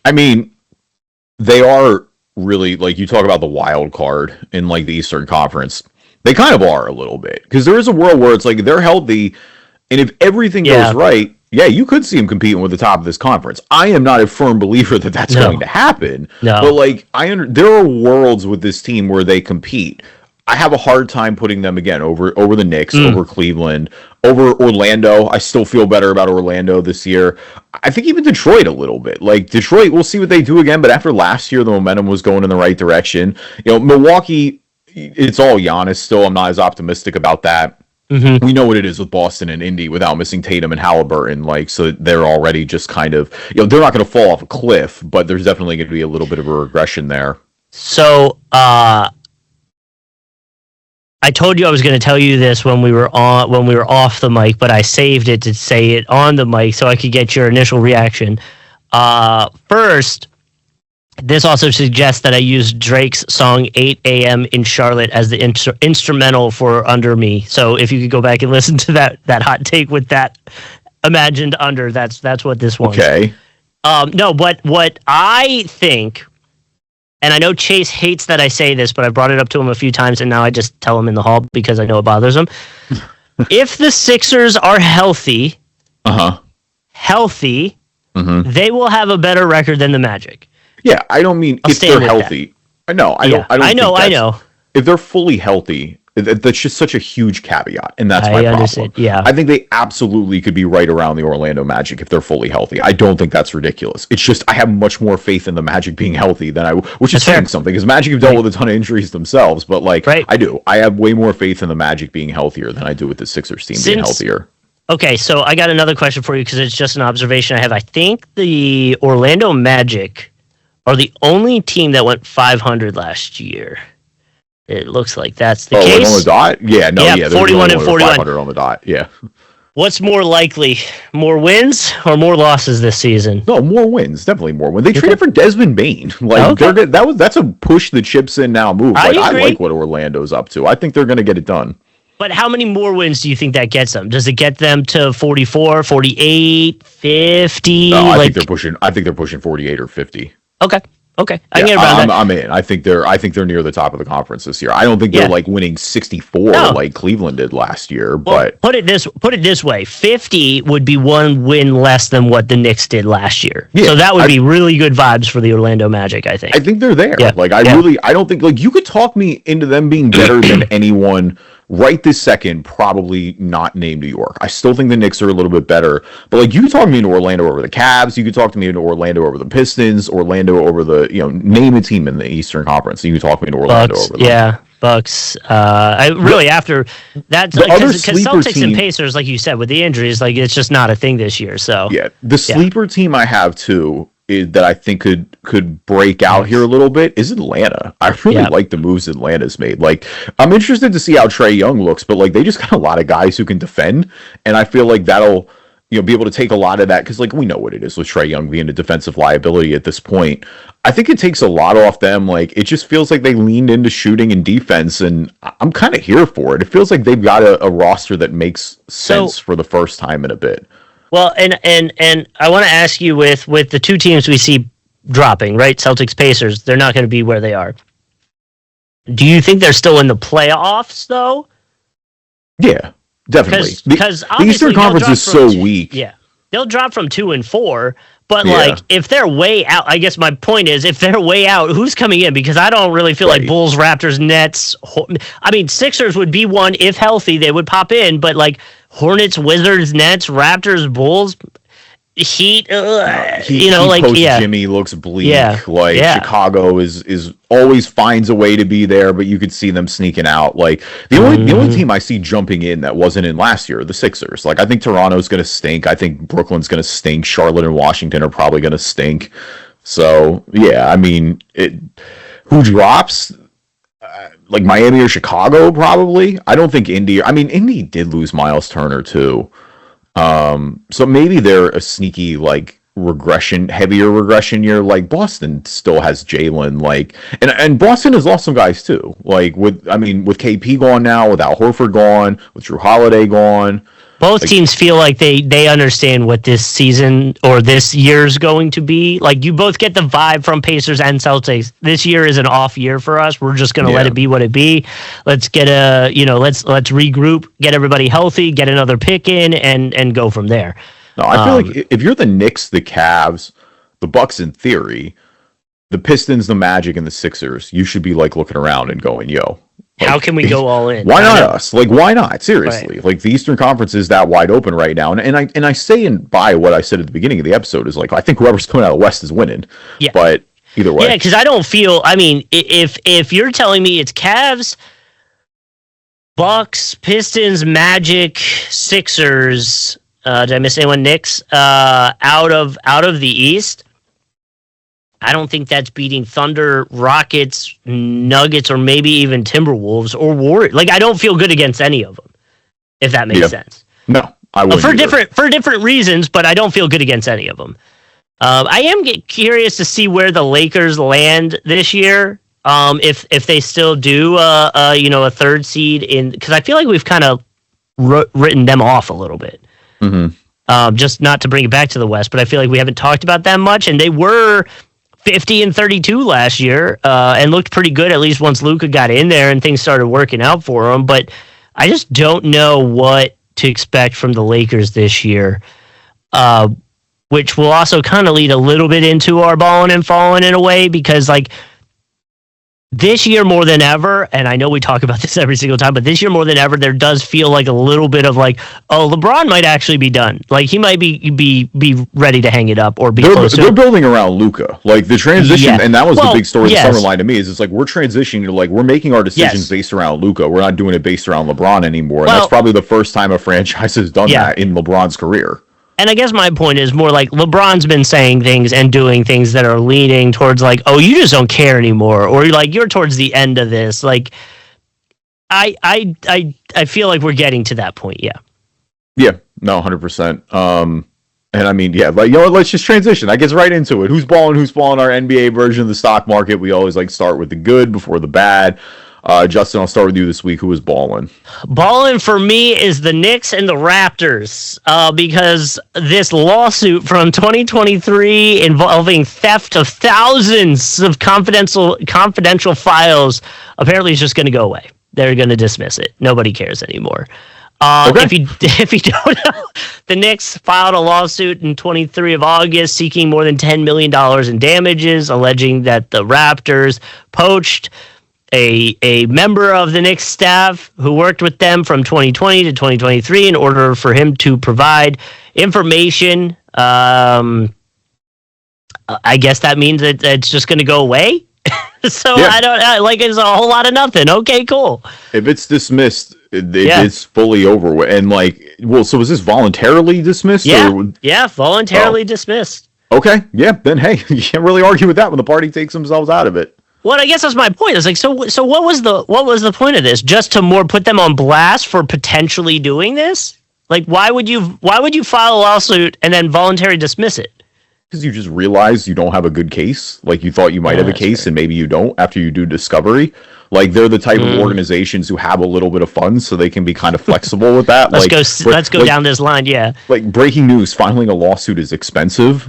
They are really, you talk about the wild card in the Eastern Conference. They kind of are a little bit, because there is a world where it's they're healthy, and if everything goes right, yeah, you could see him competing with the top of this conference. I am not a firm believer that that's going to happen. No. But there are worlds with this team where they compete. I have a hard time putting them again over the Knicks, over Cleveland, over Orlando. I still feel better about Orlando this year. I think even Detroit a little bit. Detroit, we'll see what they do again, but after last year, the momentum was going in the right direction. Milwaukee, it's all Giannis still. I'm not as optimistic about that. Mm-hmm. We know what it is with Boston and Indy without missing Tatum and Halliburton. So they're already just kind of, they're not going to fall off a cliff, but there's definitely going to be a little bit of a regression there. So, I told you I was going to tell you this when we were off the mic, but I saved it to say it on the mic so I could get your initial reaction. First, this also suggests that I used Drake's song 8 a.m. in Charlotte as the instrumental for Under Me. So if you could go back and listen to that hot take with that imagined under, that's what this was. Okay. No, what I think, and I know Chase hates that I say this, but I brought it up to him a few times, and now I just tell him in the hall because I know it bothers him. If the Sixers are healthy, they will have a better record than the Magic. Yeah, I don't mean if they're healthy. I know. I know. If they're fully healthy, that's just such a huge caveat, and that's my problem. Yeah, I think they absolutely could be right around the Orlando Magic if they're fully healthy. I don't think that's ridiculous. It's just I have much more faith in the Magic being healthy than which is saying something, because Magic have dealt with a ton of injuries themselves. But I do. I have way more faith in the Magic being healthier than I do with the Sixers team being healthier. Okay, so I got another question for you because it's just an observation I have. I think the Orlando Magic are the only team that went 500 last year. It looks like that's the case. On the dot? Yeah, no, yeah. 41 and 41. 500 on the dot, yeah. What's more likely, more wins or more losses this season? No, more wins. Definitely more wins. They traded for Desmond Bane. That's a push the chips in now move. I like what Orlando's up to. I think they're going to get it done. But how many more wins do you think that gets them? Does it get them to 44, 48, 50? No, I think they're pushing 48 or 50. Okay. I get around that. I'm in. I think they're near the top of the conference this year. I don't think they're winning 64 like Cleveland did last year. But put it this way: 50 would be one win less than what the Knicks did last year. Yeah, so that would be really good vibes for the Orlando Magic. I think. I think they're there. Yeah. I don't think you could talk me into them being better than anyone right this second, probably not named New York. I still think the Knicks are a little bit better. But you could talk me into Orlando over the Cavs. You could talk to me into Orlando over the Pistons. Orlando over the name a team in the Eastern Conference. You could talk me into Orlando over them. Yeah, Bucks. After that, because Celtics and Pacers, like you said, with the injuries, it's just not a thing this year. So the sleeper team I have too that I think could break out here a little bit is Atlanta. I really like the moves Atlanta's made. I'm interested to see how Trae Young looks, but they just got a lot of guys who can defend, and I feel like that'll be able to take a lot of that, because we know what it is with Trae Young being a defensive liability at this point. I think it takes a lot off them. It just feels like they leaned into shooting and defense, and I'm kind of here for it. It feels like they've got a roster that makes sense for the first time in a bit. Well, and I want to ask you with the two teams we see dropping, right? Celtics, Pacers, they're not going to be where they are. Do you think they're still in the playoffs, though? Yeah, definitely. Because the Eastern Conference is so weak. Yeah, they'll drop from 2 and 4. But if they're way out, I guess my point is, if they're way out, who's coming in? Because I don't really feel like Bulls, Raptors, Nets. Sixers would be one if healthy. They would pop in, but Hornets, Wizards, Nets, Raptors, Bulls, Heat. Jimmy looks bleak. Chicago is always finds a way to be there, but you could see them sneaking out. The only team I see jumping in that wasn't in last year are the Sixers. I think Toronto's going to stink. I think Brooklyn's going to stink. Charlotte and Washington are probably going to stink. So who drops? Miami or Chicago, probably. I don't think Indy. Indy did lose Miles Turner too. So maybe they're a sneaky heavier regression year. Boston still has Jalen. And Boston has lost some guys too. With KP gone now, with Al Horford gone, with Drew Holiday gone. Both teams feel like they understand what this season or this year's going to be. You both get the vibe from Pacers and Celtics. This year is an off year for us. We're just going to let it be what it be. Let's get let's regroup, get everybody healthy, get another pick in, and go from there. No, I feel like if you're the Knicks, the Cavs, the Bucks in theory, the Pistons, the Magic, and the Sixers, you should be looking around and going, yo. How can we go all in? Why not us? Why not? Seriously. Right. The Eastern Conference is that wide open right now. And I say by what I said at the beginning of the episode is I think whoever's coming out of the West is winning. Yeah. But either way. Yeah, because I don't feel if you're telling me it's Cavs, Bucks, Pistons, Magic, Sixers, did I miss anyone? Knicks, out of the East. I don't think that's beating Thunder, Rockets, Nuggets, or maybe even Timberwolves or Warriors. Like, I don't feel good against any of them, if that makes sense. No, I wouldn't for different reasons, but I don't feel good against any of them. I am curious to see where the Lakers land this year. If they still do a third seed in, because I feel like we've kind of written them off a little bit. Mm-hmm. Just not to bring it back to the West, but I feel like we haven't talked about them much, and they were 50-32 last year, and looked pretty good at least once Luka got in there and things started working out for them. But I just don't know what to expect from the Lakers this year, which will also kind of lead a little bit into our Ballin and Fallin in a way, because like this year more than ever, and I know we talk about this every single time, but this year more than ever, there does feel like a little bit of like, oh, LeBron might actually be done. Like he might be ready to hang it up or be close. They're building around Luka. Like the transition, and that was the big story of the summer line to me, is it's like we're transitioning to like we're making our decisions based around Luka. We're not doing it based around LeBron anymore. And that's probably the first time a franchise has done that in LeBron's career. And I guess my point is more like LeBron's been saying things and doing things that are leaning towards like, oh, you just don't care anymore, or like you're towards the end of this. Like, I feel like we're getting to that point. Yeah. Yeah. No, 100%. And I mean, yeah, like let's just transition. I guess right into it. Who's balling? Our NBA version of the stock market. We always like start with the good before the bad. Justin, I'll start with you this week. Who is balling? Balling for me is the Knicks and the Raptors, because this lawsuit from 2023 involving theft of thousands of confidential files apparently is just going to go away. They're going to dismiss it. Nobody cares anymore. Okay. If you don't know, the Knicks filed a lawsuit in 23 of August seeking more than $10 million in damages, alleging that the Raptors poached a member of the Knicks staff who worked with them from 2020 to 2023 in order for him to provide information. I guess that means that it's just going to go away. So I don't like, it's a whole lot of nothing. Okay, cool. If it's dismissed, it's fully over with. And like, well, so was this voluntarily dismissed? Yeah, voluntarily dismissed. Okay, yeah, then hey, you can't really argue with that when the party takes themselves out of it. Well, I guess that's my point. It's like, so what was the point of this? Just to more put them on blast for potentially doing this? Like, why would you file a lawsuit and then voluntarily dismiss it? Because you just realize you don't have a good case. Like you thought you might have a case and maybe you don't after you do discovery. Like they're the type of organizations who have a little bit of funds, so they can be kind of flexible with that. Let's go down this line. Yeah. Like breaking news, filing a lawsuit is expensive,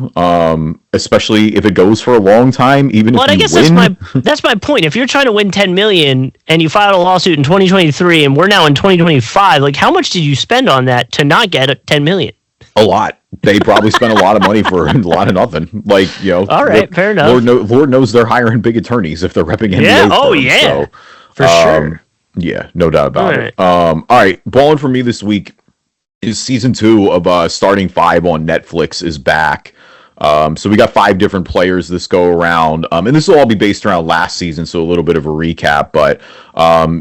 especially if it goes for a long time. Even if you win. That's my point. If you're trying to win $10 million and you filed a lawsuit in 2023 and we're now in 2025, like how much did you spend on that to not get $10 million? A lot. They probably spent a lot of money for a lot of nothing. Like, you know. All right, fair enough. Lord knows they're hiring big attorneys if they're repping NBA. Yeah. Oh, firms, yeah. So, for sure. Yeah, no doubt about it. All right, balling for me this week is season 2 of Starting 5 on Netflix is back. So we got 5 different players this go around, and this will all be based around last season, so a little bit of a recap. But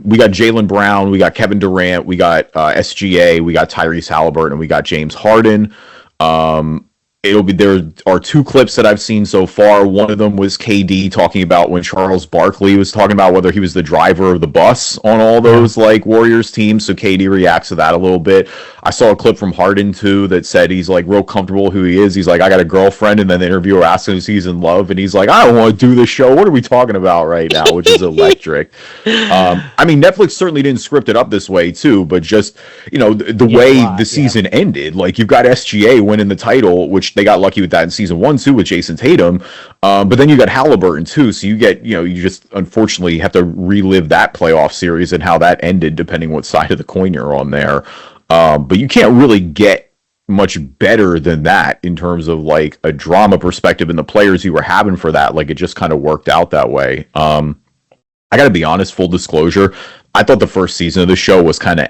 we got Jaylen Brown, we got Kevin Durant, we got SGA, we got Tyrese Halliburton, and we got James Harden. There are 2 clips that I've seen so far. One of them was KD talking about when Charles Barkley was talking about whether he was the driver of the bus on all those like Warriors teams. So KD reacts to that a little bit. I saw a clip from Harden too that said he's like real comfortable who he is. He's like, I got a girlfriend, and then the interviewer asks him if he's in love, and he's like, I don't want to do this show. What are we talking about right now? Which is electric. I mean, Netflix certainly didn't script it up this way too, but just the way the season ended, like you've got SGA winning the title, which they got lucky with that in season 1 too with Jason Tatum, but then you got Halliburton too, so you get you just unfortunately have to relive that playoff series and how that ended depending what side of the coin you're on there. But you can't really get much better than that in terms of like a drama perspective and the players you were having for that. Like it just kind of worked out that way. I gotta be honest, full disclosure, I thought the first season of the show was kind of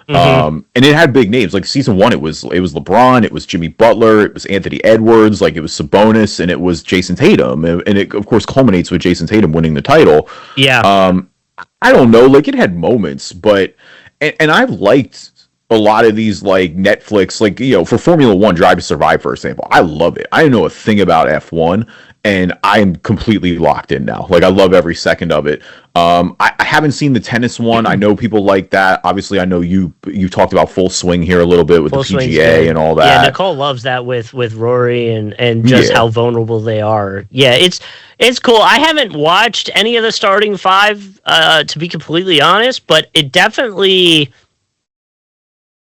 and it had big names. Like season 1, it was LeBron, it was Jimmy Butler, it was Anthony Edwards, like it was Sabonis, and it was Jason Tatum, and it of course culminates with Jason Tatum winning the title. I don't know, like it had moments, but and I've liked a lot of these like Netflix, like, you know, for Formula One, Drive to Survive, for example, I love it. I didn't know a thing about F1, and I'm completely locked in now. Like, I love every second of it. I haven't seen the tennis one. I know people like that. Obviously, I know you talked about Full Swing here a little bit with the PGA and all that. Yeah, Nicole loves that with Rory and just how vulnerable they are. Yeah, it's cool. I haven't watched any of the starting five, to be completely honest, but it definitely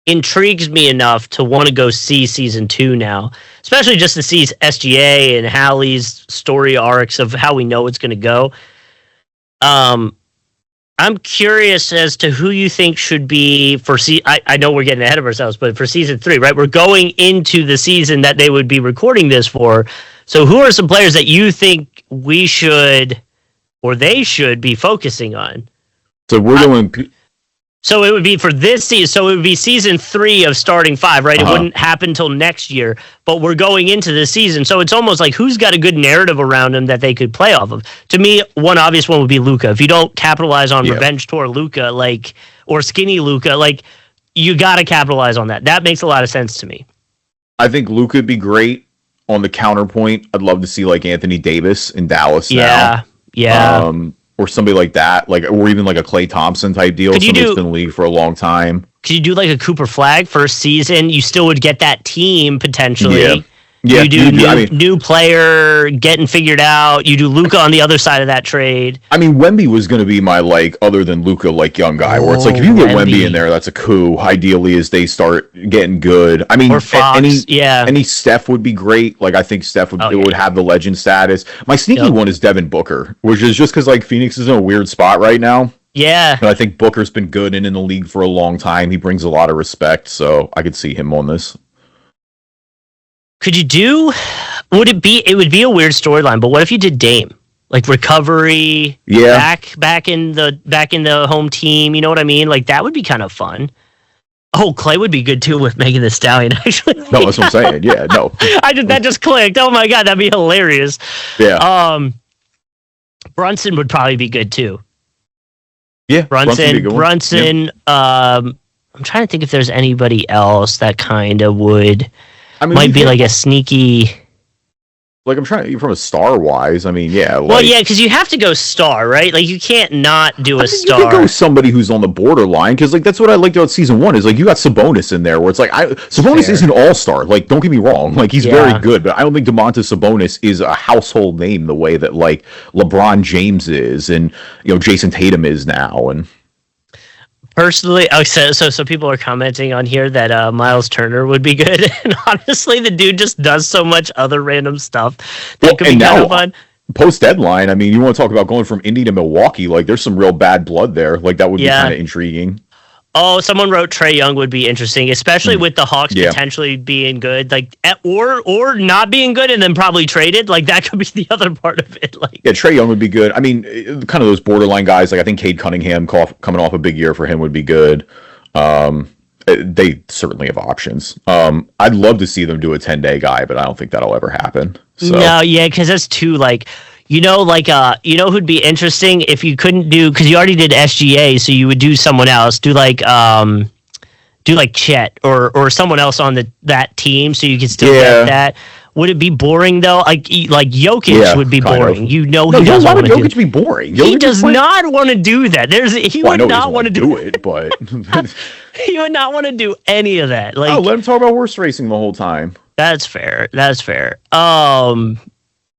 intrigues me enough to want to go see season 2 now, especially just to see SGA and Hallie's story arcs of how we know it's going to go. I'm curious as to who you think should be for I know we're getting ahead of ourselves, but for season 3, right? We're going into the season that they would be recording this for. So who are some players that you think we should or they should be focusing on? So we're doing. So it would be for this season. So it would be season 3 of starting 5, right? It wouldn't happen until next year, but we're going into the season. So it's almost like who's got a good narrative around them that they could play off of. To me, one obvious one would be Luka. If you don't capitalize on Revenge Tour Luka, like, or Skinny Luka, like, you got to capitalize on that. That makes a lot of sense to me. I think Luka would be great. On the counterpoint, I'd love to see like Anthony Davis in Dallas now. Yeah. Or somebody like that, like, or even like a Klay Thompson type deal. Somebody who's been in the league for a long time. Could you do like a Cooper Flag first season? You still would get that team potentially. Yeah. You do new player getting figured out. You do Luka on the other side of that trade. I mean, Wemby was going to be my, like, other than Luka, like, young guy, where it's like, if you get Wemby in there, that's a coup. Ideally, as they start getting good. I mean, or Fox, any Steph would be great. Like, I think Steph would have the legend status. My sneaky one is Devin Booker, which is just because, like, Phoenix is in a weird spot right now. Yeah. And I think Booker's been good and in the league for a long time. He brings a lot of respect, so I could see him on this. Could you do? It would be a weird storyline, but what if you did Dame, like recovery, back in the home team? You know what I mean? Like that would be kind of fun. Oh, Klay would be good too with Megan Thee Stallion. Actually, no, that's what I'm saying. Yeah, no, that just clicked. Oh my god, that'd be hilarious. Yeah. Brunson would probably be good too. Yeah, Brunson. I'm trying to think if there's anybody else that kind of would. I mean, might be like a sneaky. Like I'm trying from a star wise. I mean, yeah. Well, yeah, because you have to go star, right? Like you can't not do a star. You can go somebody who's on the borderline because, like, that's what I liked about season 1 is like you got Sabonis in there where it's like Sabonis is an all-star. Like, don't get me wrong, like he's very good, but I don't think Domantas Sabonis is a household name the way that like LeBron James is and Jason Tatum is now and. Personally, so people are commenting on here that Miles Turner would be good, and honestly, the dude just does so much other random stuff that could be kind of fun. Post deadline, I mean, you want to talk about going from Indy to Milwaukee? Like, there's some real bad blood there. Like, that would be kind of intriguing. Oh, someone wrote Trae Young would be interesting, especially with the Hawks potentially being good, like or not being good and then probably traded. Like that could be the other part of it. Like Trae Young would be good. I mean, kind of those borderline guys. Like I think Cade Cunningham coming off a big year for him would be good. They certainly have options. I'd love to see them do a 10-day guy, but I don't think that'll ever happen. So. No, yeah, because that's too like. Who'd be interesting if you couldn't do because you already did SGA, so you would do someone else. Do like Chet or someone else on that team, so you could still get that. Would it be boring though? Like Jokic would be boring. He doesn't want to Jokic be boring. He does not want to do that. He would not want to do it, but he would not want to do any of that. Like, let him talk about horse racing the whole time. That's fair.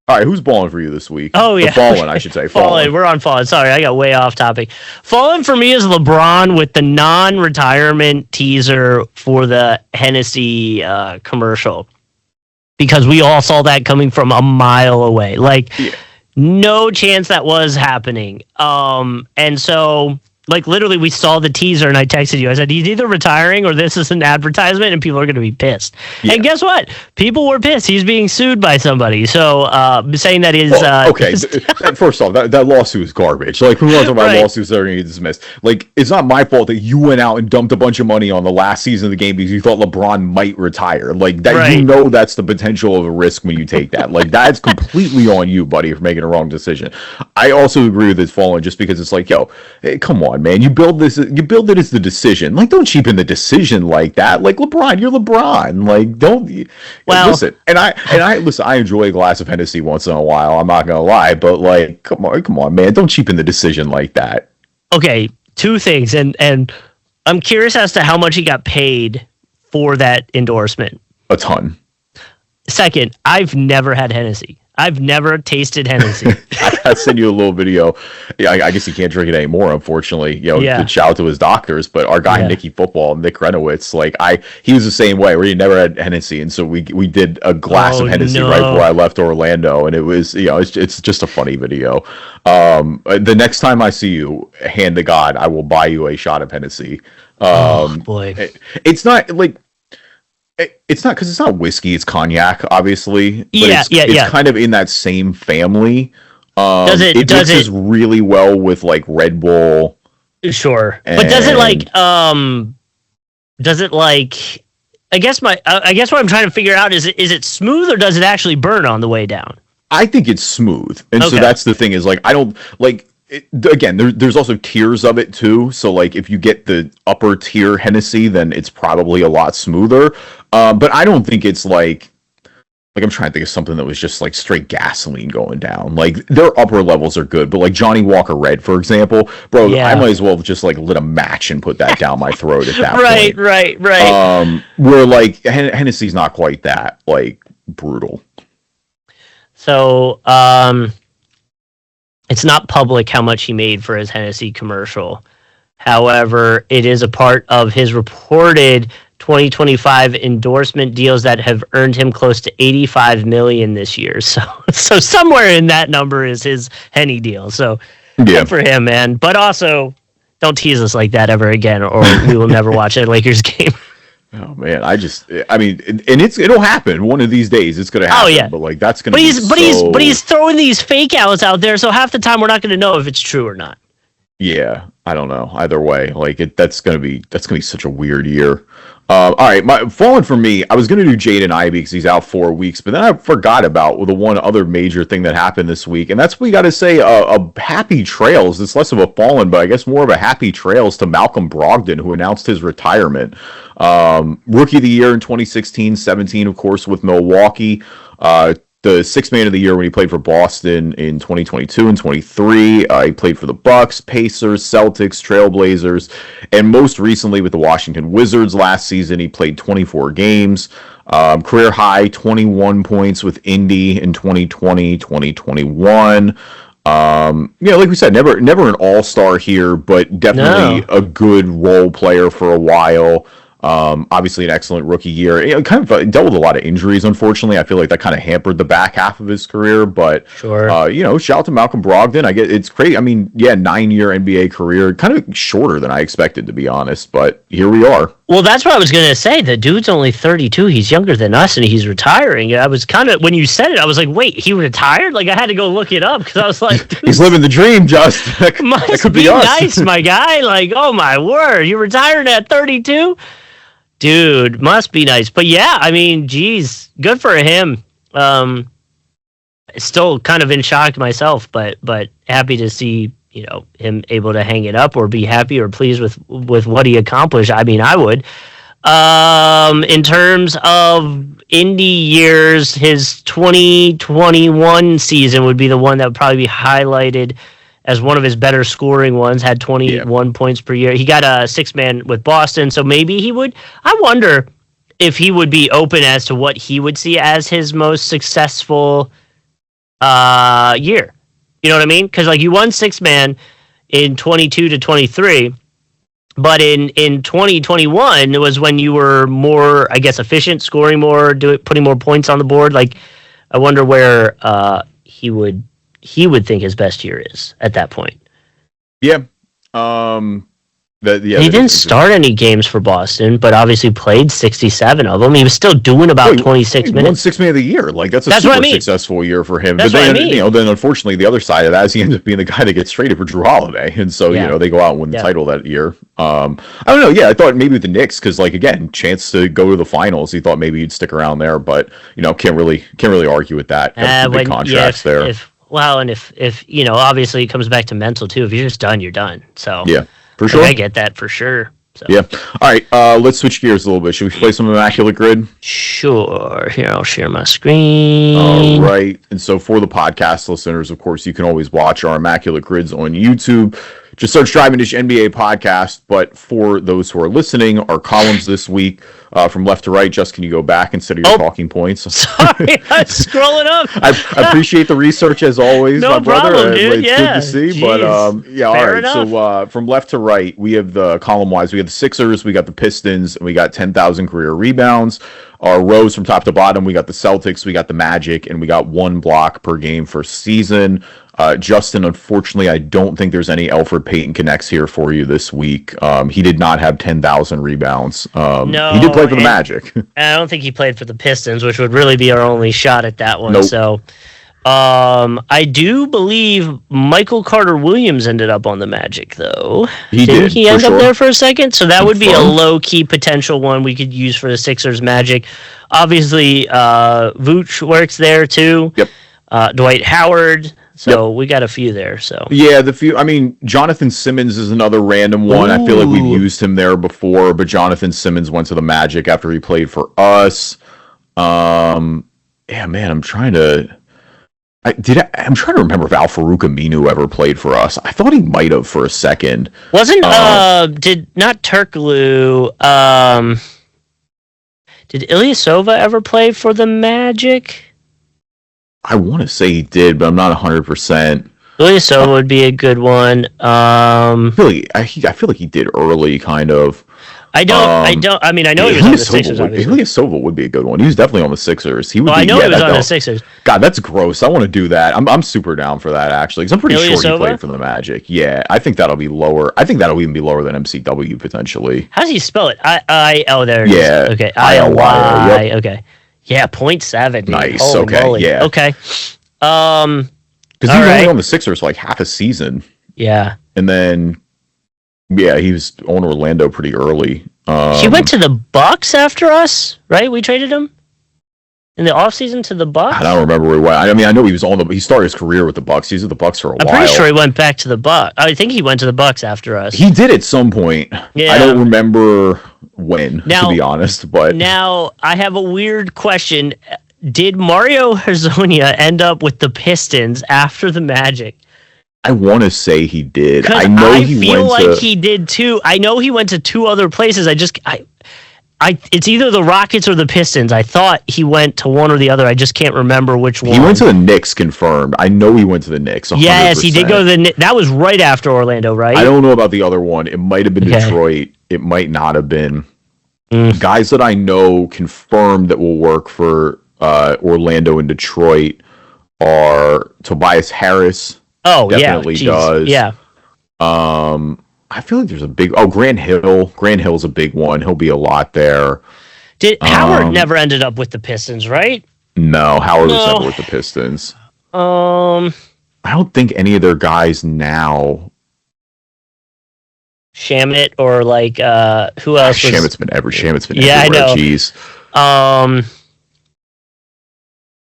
All right, who's balling for you this week? Oh, yeah. Fallin, I should say. Fallin. We're on Fallin. Sorry, I got way off topic. Fallin for me is LeBron with the non-retirement teaser for the Hennessy commercial. Because we all saw that coming from a mile away. Like, no chance that was happening. And so... Like, literally, we saw the teaser, and I texted you. I said, he's either retiring or this is an advertisement, and people are going to be pissed. Yeah. And guess what? People were pissed. He's being sued by somebody. So, saying that is... okay, first off, that lawsuit is garbage. Like, we want to talk about lawsuits that are going to get dismissed. Like, it's not my fault that you went out and dumped a bunch of money on the last season of the game because you thought LeBron might retire. Like, that that's the potential of a risk when you take that. Like, that's completely on you, buddy, for making a wrong decision. I also agree with this Fallin just because it's like, hey, come on. on, man. You build it as the decision. Like, don't cheapen the decision like that. Like, LeBron, you're LeBron. Like, don't. Well, listen, and I listen. I enjoy a glass of Hennessy once in a while. I'm not gonna lie, but like, come on, man. Don't cheapen the decision like that. Okay, two things, and I'm curious as to how much he got paid for that endorsement. A ton. Second, I've never had Hennessy. I've never tasted Hennessy. I sent you a little video. Yeah, I guess he can't drink it anymore, unfortunately. To shout out to his doctors. But our guy Nicky Football, Nick Renowitz, he was the same way, where he never had Hennessy, and so we did a glass of Hennessy right before I left Orlando, and it was it's just a funny video. The next time I see you, hand to God, I will buy you a shot of Hennessy. Oh boy, it's not like. It's not because it's not whiskey; it's cognac, obviously. But it's kind of in that same family. It mixes really well with like Red Bull. Sure, but does it like? I guess what I'm trying to figure out is it smooth or does it actually burn on the way down? I think it's smooth, and so that's the thing is like I don't like. Again, there's also tiers of it too. So like if you get the upper tier Hennessy, then it's probably a lot smoother. But I don't think it's like I'm trying to think of something that was just like straight gasoline going down. Like their upper levels are good, but like Johnny Walker Red, for example, bro, I might as well just like lit a match and put that down my throat at that point. Right. Where like Hennessy's not quite that like brutal. So, it's not public how much he made for his Hennessy commercial. However, it is a part of his reported 2025 endorsement deals that have earned him close to $85 million this year. So somewhere in that number is his Henny deal. So good for him, man. But also, don't tease us like that ever again, or we will never watch a Lakers game. Oh man, it'll happen one of these days. It's gonna happen. Oh yeah, but like that's gonna. But he's throwing these fake outs out there, so half the time we're not gonna know if it's true or not. Yeah, I don't know. Either way, like that's gonna be such a weird year. All right, Fallin for me. I was gonna do Jaden Ivey because he's out 4 weeks, but then I forgot about the one other major thing that happened this week, and that's we got to say a happy trails. It's less of a Fallin, but I guess more of a happy trails to Malcom Brogdon, who announced his retirement. Rookie of the year in 2016-17, of course, with Milwaukee. The sixth man of the year when he played for Boston in 2022 and 23. He played for the Bucks, Pacers, Celtics, Trailblazers, and most recently with the Washington Wizards last season. He played 24 games. Career high 21 points with Indy in 2020, 2021. Like we said, never an all-star here, but definitely a good role player for a while. Obviously an excellent rookie year. Kind of dealt with a lot of injuries, unfortunately. I feel like that kind of hampered the back half of his career, but sure. Shout out to Malcom Brogdon. I get it's crazy. I mean, 9-year NBA career, kind of shorter than I expected, to be honest, but here we are. Well, that's what I was going to say. The dude's only 32. He's younger than us, and he's retiring. I was kind of, when you said it, I was like, wait, he retired? Like, I had to go look it up, because I was like, he's living the dream, Justin. That could be us. Nice, my guy. Like, oh, my word. You retired at 32? Dude, must be nice. But yeah, I mean, geez, good for him. Still kind of in shock myself, but happy to see, him able to hang it up or be happy or pleased with what he accomplished. I mean, I would. In terms of Indy years, his 2021 season would be the one that would probably be highlighted as one of his better scoring ones, had 21 points per year. He got a six-man with Boston, so maybe he would. I wonder if he would be open as to what he would see as his most successful year. You know what I mean? Because you won six-man in 22 to 23, but in 2021 it was when you were more, I guess, efficient, scoring more, putting more points on the board. I wonder where he would think his best year is at that point. Yeah. He didn't start any games for Boston, but obviously played 67 of them. He was still doing about 26 minutes. Won six man of the year. That's super successful year for him. But then, then unfortunately the other side of that is he ends up being the guy that gets traded for Drew Holiday. And so, they go out and win the title that year. I don't know. Yeah, I thought maybe with the Knicks, because again, chance to go to the finals. He thought maybe he'd stick around there, but can't really argue with that. Big contracts there. If obviously it comes back to mental too. If you're just done, you're done. So yeah. For sure. I get that for sure. So. Yeah. All right. Let's switch gears a little bit. Should we play some Immaculate Grid? Sure. Here, I'll share my screen. All right. And so for the podcast listeners, of course, you can always watch our Immaculate Grids on YouTube. Just search Driving Dish NBA Podcast. But for those who are listening, our columns this week, from left to right. Just, can you go back instead of your talking points? Sorry, I'm scrolling up. I appreciate the research as always, no my brother. Problem, dude. It's good to see. Jeez. But yeah, all Fair right. enough. So from left to right, we have the column-wise. We have the Sixers, we got the Pistons, and we got 10,000 career rebounds. Our rows from top to bottom, we got the Celtics, we got the Magic, and we got 1 block per game for season. Justin, unfortunately, I don't think there's any Elfrid Payton connects here for you this week. He did not have 10,000 rebounds. No, he did play for the Magic. I don't think he played for the Pistons, which would really be our only shot at that one. Nope. So, I do believe Michael Carter-Williams ended up on the Magic, though. Didn't he end up there for a second? So that would be a low-key potential one we could use for the Sixers Magic. Obviously, Vooch works there, too. Yep. Dwight Howard. So we got a few there. So yeah, I mean, Jonathan Simmons is another random one. Ooh. I feel like we've used him there before, but Jonathan Simmons went to the Magic after he played for us. Yeah, man, I'm trying to remember if Al Farouk Aminu ever played for us. I thought he might have for a second. Wasn't did not Turkoglu? Did Ilyasova ever play for the Magic? I want to say he did, but I'm not 100%. Ilyasova would be a good one. I feel like he did early, kind of. I mean, I know he was on the Sixers. Ilyasova would be a good one. He was definitely on the Sixers. He was on the Sixers. God, that's gross. I want to do that. I'm super down for that, actually, because I'm pretty sure he played for the Magic. Yeah, I think that'll be lower. I think that'll even be lower than MCW, potentially. How does he spell it? There it is. Yeah. Okay. ILY. Yep. Okay. Yeah, 0.7. Nice. Holy okay. Moly. Yeah. Okay. Because he was only on the Sixers for like half a season. Yeah. And then, yeah, he was on Orlando pretty early. He went to the Bucks after us, right? We traded him in the offseason to the Bucks. I don't remember where he went. I mean, I know he started his career with the Bucks. He was with the Bucks for a while. I'm pretty sure he went back to the Bucks. I think he went to the Bucks after us. He did at some point. Yeah. I don't remember when, to be honest. But now I have a weird question. Did Mario Hezonja end up with the Pistons after the Magic? I want to say he did. I know he feel like he did too. I know he went to 2 other places. It's either the Rockets or the Pistons. I thought he went to one or the other. I just can't remember which one. He went to the Knicks, confirmed. I know he went to the Knicks. 100%. Yes, he did go to the Knicks. That was right after Orlando, right? I don't know about the other one. It might have been Detroit. It might not have been. Guys that I know confirmed that will work for Orlando and Detroit are Tobias Harris. Oh, definitely does. Yeah. I feel like there's a big... Oh, Grant Hill. Grant Hill's a big one. He'll be a lot there. Howard never ended up with the Pistons, right? No, Howard was never with the Pistons. I don't think any of their guys now... Shamit or like... who else was... Shamit's been everywhere. I know. Jeez.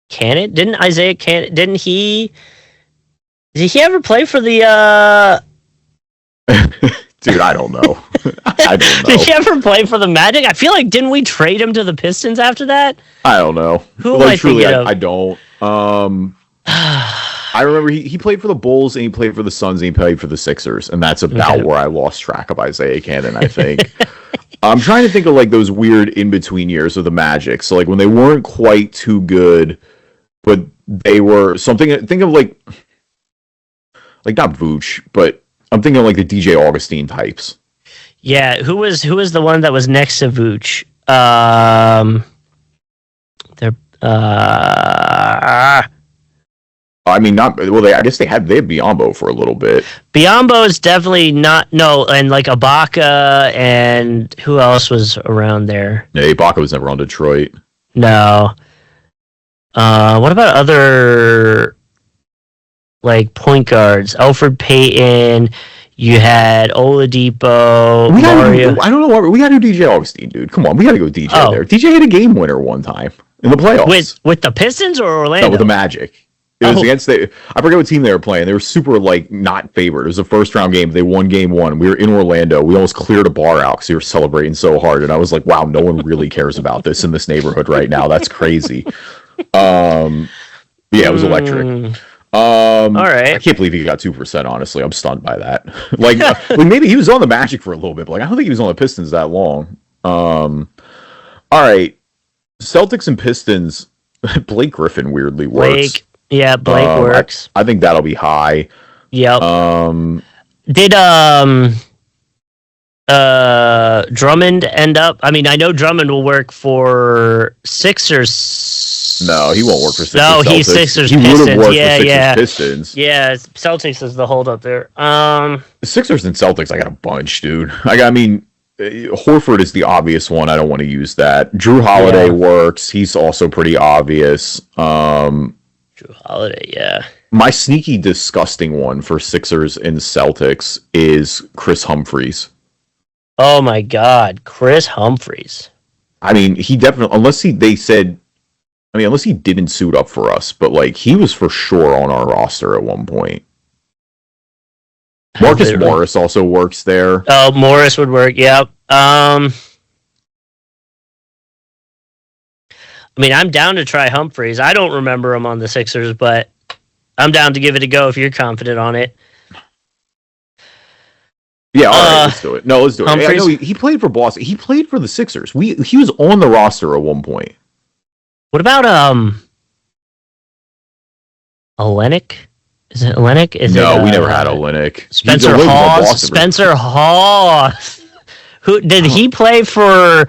Cannon? Didn't Isaiah Cannon... Did he ever play for the... Dude, I don't know. I don't know. Did he ever play for the Magic? I feel like, didn't we trade him to the Pistons after that? I don't know. Who am I thinking of? I don't. I remember he played for the Bulls, and he played for the Suns, and he played for the Sixers, and that's about where I lost track of Isaiah Cannon, I think. I'm trying to think of like those weird in-between years of the Magic. So like when they weren't quite too good, but they were something. Think of like not Vooch, but I'm thinking of like the DJ Augustine types. Yeah, who was the one that was next to Vooch? I mean, not well. I guess they had Biyombo for a little bit. Biyombo is definitely not and like Ibaka, and who else was around there? Yeah, Ibaka was never on Detroit. No. What about other like point guards? Elfrid Payton. You had Oladipo. Mario. I don't know why we got to do DJ Augustine, dude. Come on, we got to go DJ there. DJ hit a game winner one time in the playoffs with the Pistons or Orlando. No, with the Magic. It was against I forget what team they were playing. They were super like not favored. It was a first round game. They won game 1. We were in Orlando. We almost cleared a bar out because we were celebrating so hard. And I was like, wow, no one really cares about this in this neighborhood right now. That's crazy. Yeah, it was electric. All right. I can't believe he got 2%. Honestly, I'm stunned by that. like maybe he was on the Magic for a little bit, but like I don't think he was on the Pistons that long. All right, Celtics and Pistons. Blake Griffin weirdly works. Blake works. I think that'll be high. Yep. Did Drummond end up? I mean, I know Drummond will work for Sixers. No, he won't work for Sixers. No, Celtics. He's Sixers. He would have worked for Sixers Pistons. Yeah, Celtics is the holdup there. The Sixers and Celtics, I got a bunch, dude. I mean, Horford is the obvious one. I don't want to use that. Drew Holiday works. He's also pretty obvious. Drew Holiday, yeah. My sneaky, disgusting one for Sixers and Celtics is Chris Humphries. Oh my God, Chris Humphries. I mean, he definitely, unless he didn't suit up for us, but like he was for sure on our roster at one point. Marcus Morris also works there. Oh, Morris would work. Yep. I mean, I'm down to try Humphries. I don't remember him on the Sixers, but I'm down to give it a go if you're confident on it. Yeah, all right, let's do it. No, let's do it. Humphries? I know he played for Boston. He played for the Sixers. He was on the roster at one point. What about Olenek? Is it Olenek? We never had Olenek. Spencer Hawes. Spencer Hawes. Who did he play for?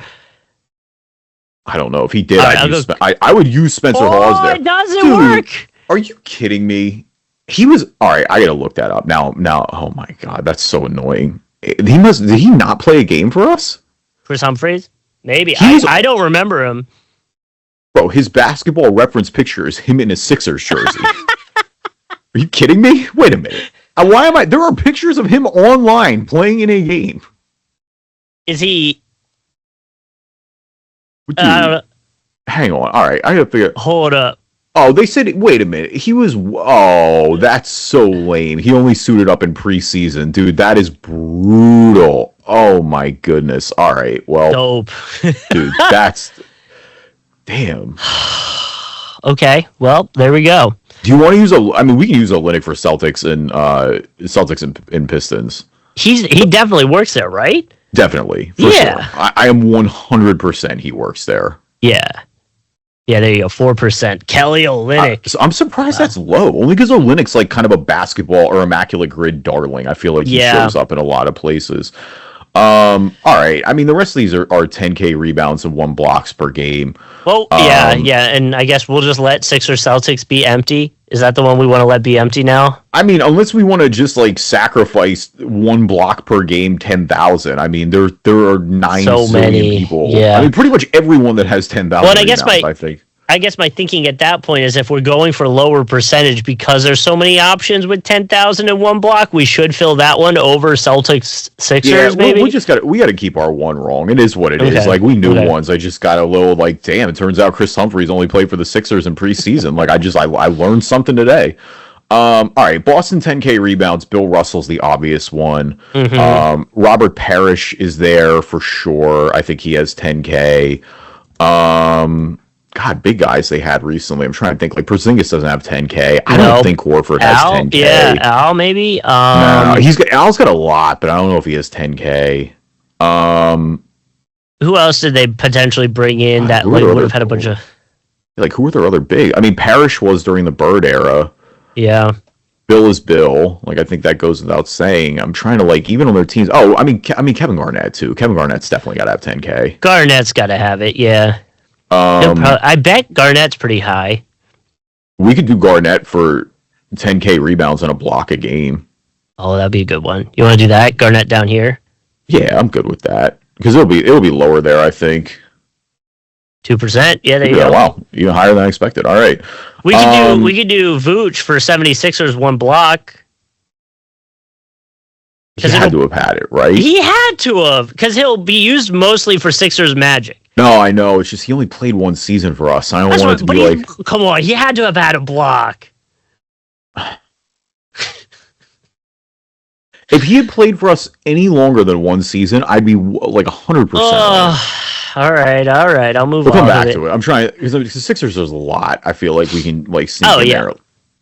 I don't know if he did. I would use Spencer Hawes there. It doesn't work. Are you kidding me? He was all right. I gotta look that up now. Oh my God, that's so annoying. Did he not play a game for us? Chris Humphries? Maybe. I don't remember him. Bro, his basketball reference picture is him in a Sixers jersey. Are you kidding me? Wait a minute. Why am I? There are pictures of him online playing in a game. Is he? Dude, hang on. All right, I gotta figure. Hold up. Oh, they said. Wait a minute. He was. Oh, that's so lame. He only suited up in preseason, dude. That is brutal. Oh my goodness. All right. Well, dope. Dude, that's. Damn. Okay. Well, there we go. Do you want to use we can use Olenek for Celtics and Pistons. He definitely works there, right? Definitely. For sure. I am 100% he works there. Yeah. Yeah, there you go. 4%. Kelly Olynyk. So I'm surprised that's low. Only because Olynyk's like kind of a basketball or Immaculate Grid darling. I feel like he shows up in a lot of places. All right. I mean, the rest of these are 10K rebounds and 1 blocks per game. Well, yeah. And I guess we'll just let Sixers Celtics be empty. Is that the one we want to let be empty now? I mean, unless we want to just like sacrifice 1 block per game, 10,000. I mean, there are 9 zillion people. Yeah. I mean, pretty much everyone that has 10,000. Well, I think my thinking at that point is if we're going for lower percentage because there's so many options with 10,000 in 1 block, we should fill that one over Celtics Sixers. Maybe we got to keep our one wrong. It is what it is. Like we knew once. I just got a little like, damn. It turns out Chris Humphries only played for the Sixers in preseason. Like I learned something today. All right, Boston 10K rebounds. Bill Russell's the obvious one. Mm-hmm. Robert Parrish is there for sure. I think he has 10K. God, big guys they had recently. I'm trying to think. Like Porzingis doesn't have 10K. I don't think Horford has 10K. Yeah, Al maybe. No, Al's got a lot, but I don't know if he has 10K. Who else did they potentially bring in that would have had a bunch of? Like who were their other big? I mean, Parrish was during the Bird era. Yeah. Bill is Bill. Like I think that goes without saying. I'm trying to like even on their teams. Oh, I mean Kevin Garnett too. Kevin Garnett's definitely got to have 10K. Garnett's got to have it. Yeah. I bet Garnett's pretty high. We could do Garnett for 10K rebounds and a block a game. Oh, that'd be a good one. You want to do that? Garnett down here? Yeah, I'm good with that because it'll be lower there. I think 2%. Yeah, there you go. Wow, even higher than I expected. All right, we could do Vooch for 76ers 1 block. He had to have had it, right? He had to have because he'll be used mostly for Sixers Magic. No, I know. It's just he only played 1 season for us. I don't want it to be like. Come on, he had to have had a block. If he had played for us any longer than one season, I'd be like 100%. All right. I'll move on. We'll come back to it. I'm trying because the Sixers there's a lot. I feel like we can like sneak in there.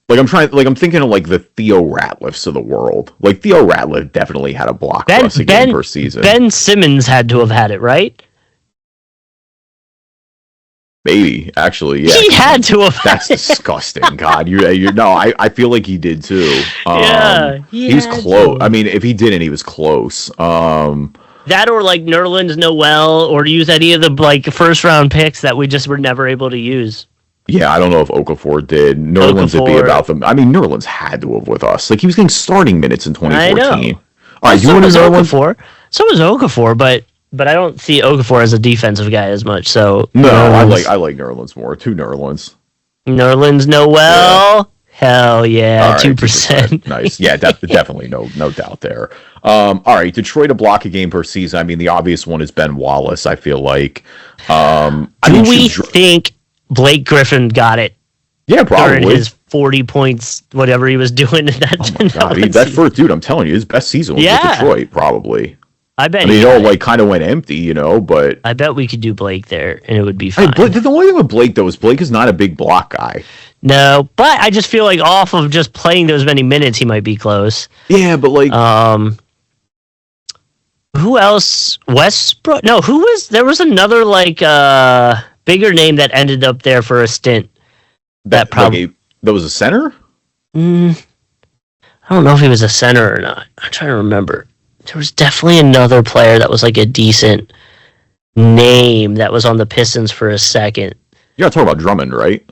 Like I'm thinking of like the Theo Ratliffs of the world. Like Theo Ratliff definitely had a block for us again per season. Ben Simmons had to have had it, right? Maybe, actually, yeah. He had to have. That's disgusting. God, you're no. I feel like he did too. He was close. I mean, if he didn't, he was close. That or like Nerlens Noel, or to use any of the like first round picks that we just were never able to use. Yeah, I don't know if Okafor did. Nerlens would be about them. I mean, Nerlens had to have with us. Like he was getting starting minutes in 2014. I know. All right, you want to know Okafor? So was Okafor, but I don't see Okafor as a defensive guy as much. So no, I like Nerlens more. 2 Nerlens. Nerlens Noel. Yeah. Hell yeah, 2%. Nice. Yeah, definitely no doubt there. All right, Detroit a block a game per season. I mean, the obvious one is Ben Wallace. I feel like. Do we think Blake Griffin got it? Yeah, probably. During his 40 points, whatever he was doing in that. Oh my God, that first dude, I'm telling you, his best season was with Detroit, probably. I bet. I mean, it all like kind of went empty, but I bet we could do Blake there, and it would be fine. The only thing with Blake though is Blake is not a big block guy. No, but I just feel like off of just playing those many minutes, he might be close. Yeah, but like, who else? Westbrook? No, who was? There was another like bigger name that ended up there for a stint. That probably that was a center. I don't know if he was a center or not. I'm trying to remember. There was definitely another player that was like a decent name that was on the Pistons for a second. You're not talking about Drummond, right?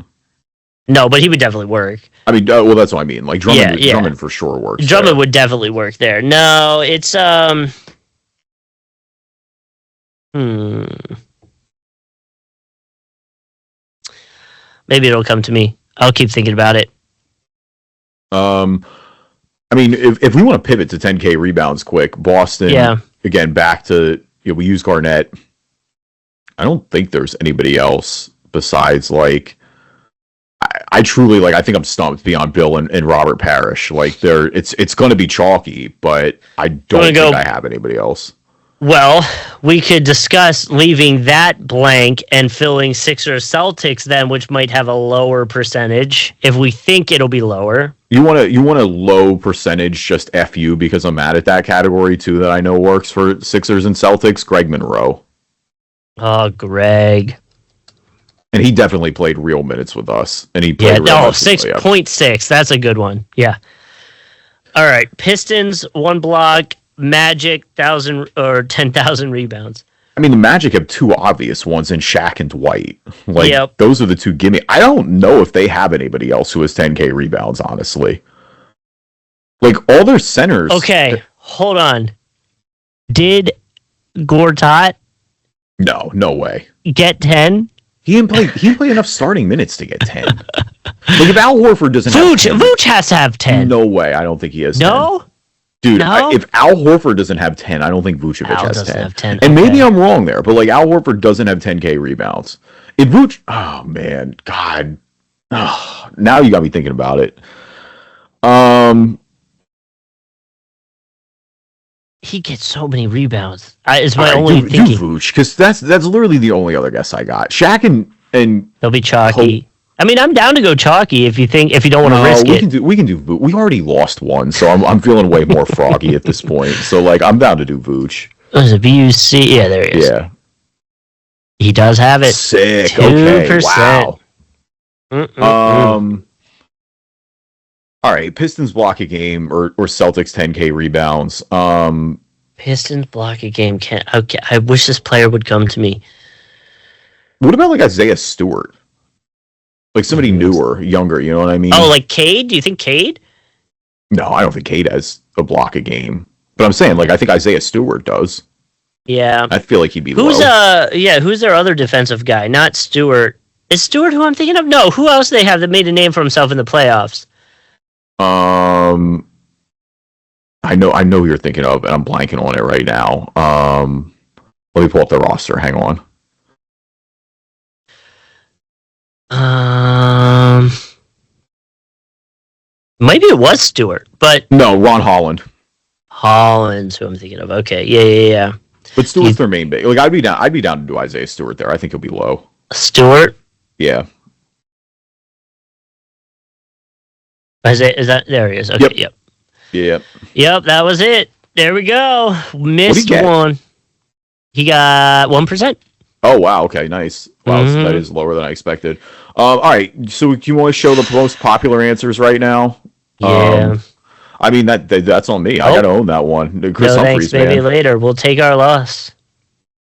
No, but he would definitely work. I mean, well, that's what I mean. Like Drummond for sure works. Drummond would definitely work there. No, it's Maybe it'll come to me. I'll keep thinking about it. I mean, if we want to pivot to 10K rebounds quick, Boston, again, back to, we use Garnett. I don't think there's anybody else besides, like, I truly, like, I think I'm stumped beyond Bill and Robert Parrish. Like, it's going to be chalky, but I don't think I have anybody else. Well, we could discuss leaving that blank and filling Sixers Celtics then, which might have a lower percentage if we think it'll be lower. You want a low percentage, just FU, because I'm mad at that category too that I know works for Sixers and Celtics. Greg Monroe. Oh, Greg. And he definitely played real minutes with us. And he played 6.6. That's a good one. Yeah. All right. Pistons, 1 block. Magic, 1,000 or 10,000 rebounds. I mean, the Magic have 2 obvious ones in Shaq and Dwight. Like, those are the 2 gimme. I don't know if they have anybody else who has 10K rebounds, honestly. Like, all their centers... Okay, hold on. Did Gortat... No way. Get 10? He didn't play enough starting minutes to get 10. Like, if Al Horford doesn't have 10... Vooch has to have 10. No way, I don't think he has 10. No? Dude, if Al Horford doesn't have 10, I don't think Vucevic has 10. Have 10. And maybe I'm wrong there, but like Al Horford doesn't have 10K rebounds. If Vuce, oh man, God, now you got me thinking about it. He gets so many rebounds. It's my only thinking. Vuce, because that's literally the only other guess I got. Shaq and they'll be chalky. I mean, I'm down to go chalky if you don't want to risk it. We can do Vooch. We already lost one, so I'm feeling way more froggy at this point. So like, I'm down to do Vooch. Was it VUC? Yeah, there he is. Yeah, he does have it. Sick. 2%. Okay. Wow. All right, Pistons block a game or Celtics 10K rebounds. Pistons block a game. Okay. I wish this player would come to me. What about like Isaiah Stewart? Like somebody newer, younger, you know what I mean? Oh, like Cade? Do you think Cade? No, I don't think Cade has a block a game. But I'm saying, like, I think Isaiah Stewart does. Yeah. I feel like he'd be who's their other defensive guy? Not Stewart. Is Stewart who I'm thinking of? No, who else they have that made a name for himself in the playoffs? I know who you're thinking of, and I'm blanking on it right now. Let me pull up the roster. Hang on. Maybe it was Stewart, but no, Ron Holland. Holland's who I'm thinking of. Okay, yeah. But Stewart's their main base. Like I'd be down to do Isaiah Stewart there. I think he'll be low. Stewart? Yeah. Is that there he is? Okay, yep, that was it. There we go. Missed one. He got 1%. Oh wow, okay, nice. Wow, that is lower than I expected. All right, so do you want to show the most popular answers right now? Yeah. I mean that's on me. I gotta own that one. Chris Humphries, thanks, maybe later. We'll take our loss.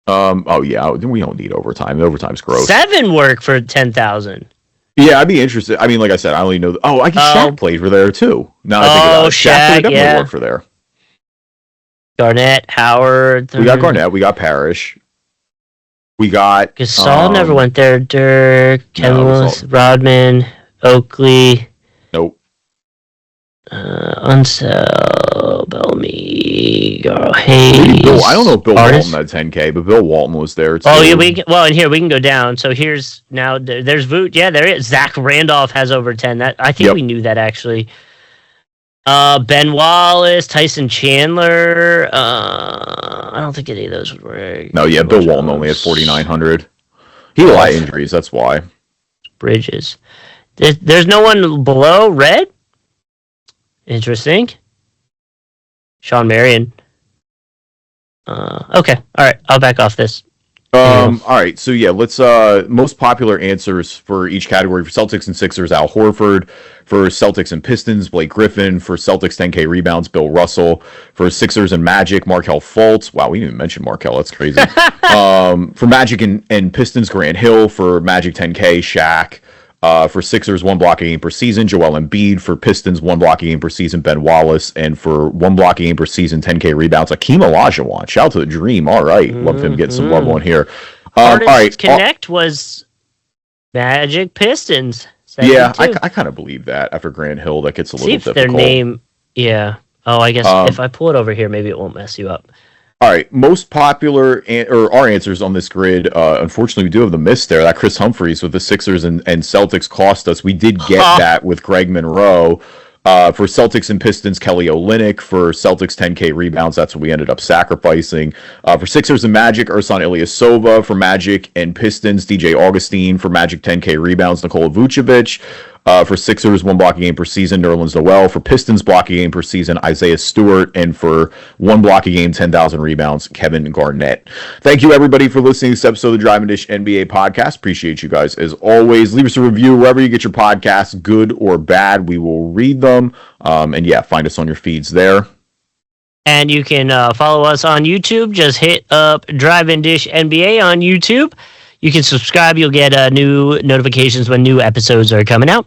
Oh yeah, we don't need overtime. Overtime's gross. 7 work for 10,000. Yeah, I'd be interested. I mean, like I said, I only know. I guess Shaq played for there too. Now I think about it, Shaq would definitely work for there. Garnett, Howard. We got Garnett. We got Parrish. We got Gasol never went there. Dirk, Kevin Willis, Rodman, Oakley. Nope. Unsell, Bellamy, Garl Hayes. I don't know if Bill Walton had 10K, but Bill Walton was there too. Oh yeah, and here we can go down. So here's now there's Voot. Yeah, there is. Zach Randolph has over 10. That I think we knew that actually. Ben Wallace, Tyson Chandler. I don't think any of those were. No, yeah, Bill Walton only had 4,900. He had a lot of injuries. That's why. Bridges. There's no one below Red. Interesting. Sean Marion. Okay. All right. I'll back off this. All right. So yeah, let's most popular answers for each category. For Celtics and Sixers, Al Horford. For Celtics and Pistons, Blake Griffin. For Celtics 10K rebounds, Bill Russell. For Sixers and Magic, Markelle Fultz. Wow, we didn't even mention Markelle. That's crazy. For Magic and Pistons, Grant Hill. For Magic 10K, Shaq. For Sixers, 1 block a game per season, Joel Embiid. For Pistons, 1 block a game per season, Ben Wallace. And for 1 block a game per season, 10K rebounds, Akeem Olajuwon. Shout out to the Dream. All right. Love him getting some love on here. All right. Connect was Magic Pistons. 72. Yeah, I kind of believe that after Grant Hill. That gets a little difficult. Their name, yeah. Oh, I guess if I pull it over here, maybe it won't mess you up. All right, most popular or our answers on this grid. Unfortunately, we do have the miss there. That Chris Humphries with the Sixers and Celtics cost us. We did get that with Greg Monroe. For Celtics and Pistons, Kelly Olynyk. For Celtics 10K rebounds, that's what we ended up sacrificing. For Sixers and Magic, Ersan Ilyasova. For Magic and Pistons, DJ Augustine. For Magic 10K rebounds, Nikola Vucevic. For Sixers, 1 block a game per season, Nerlens Noel. For Pistons, block a game per season, Isaiah Stewart. And for 1 block a game, 10,000 rebounds, Kevin Garnett. Thank you, everybody, for listening to this episode of the Drive and Dish NBA podcast. Appreciate you guys as always. Leave us a review wherever you get your podcasts, good or bad. We will read them. And yeah, find us on your feeds there. And you can follow us on YouTube. Just hit up Drive and Dish NBA on YouTube. You can subscribe. You'll get new notifications when new episodes are coming out.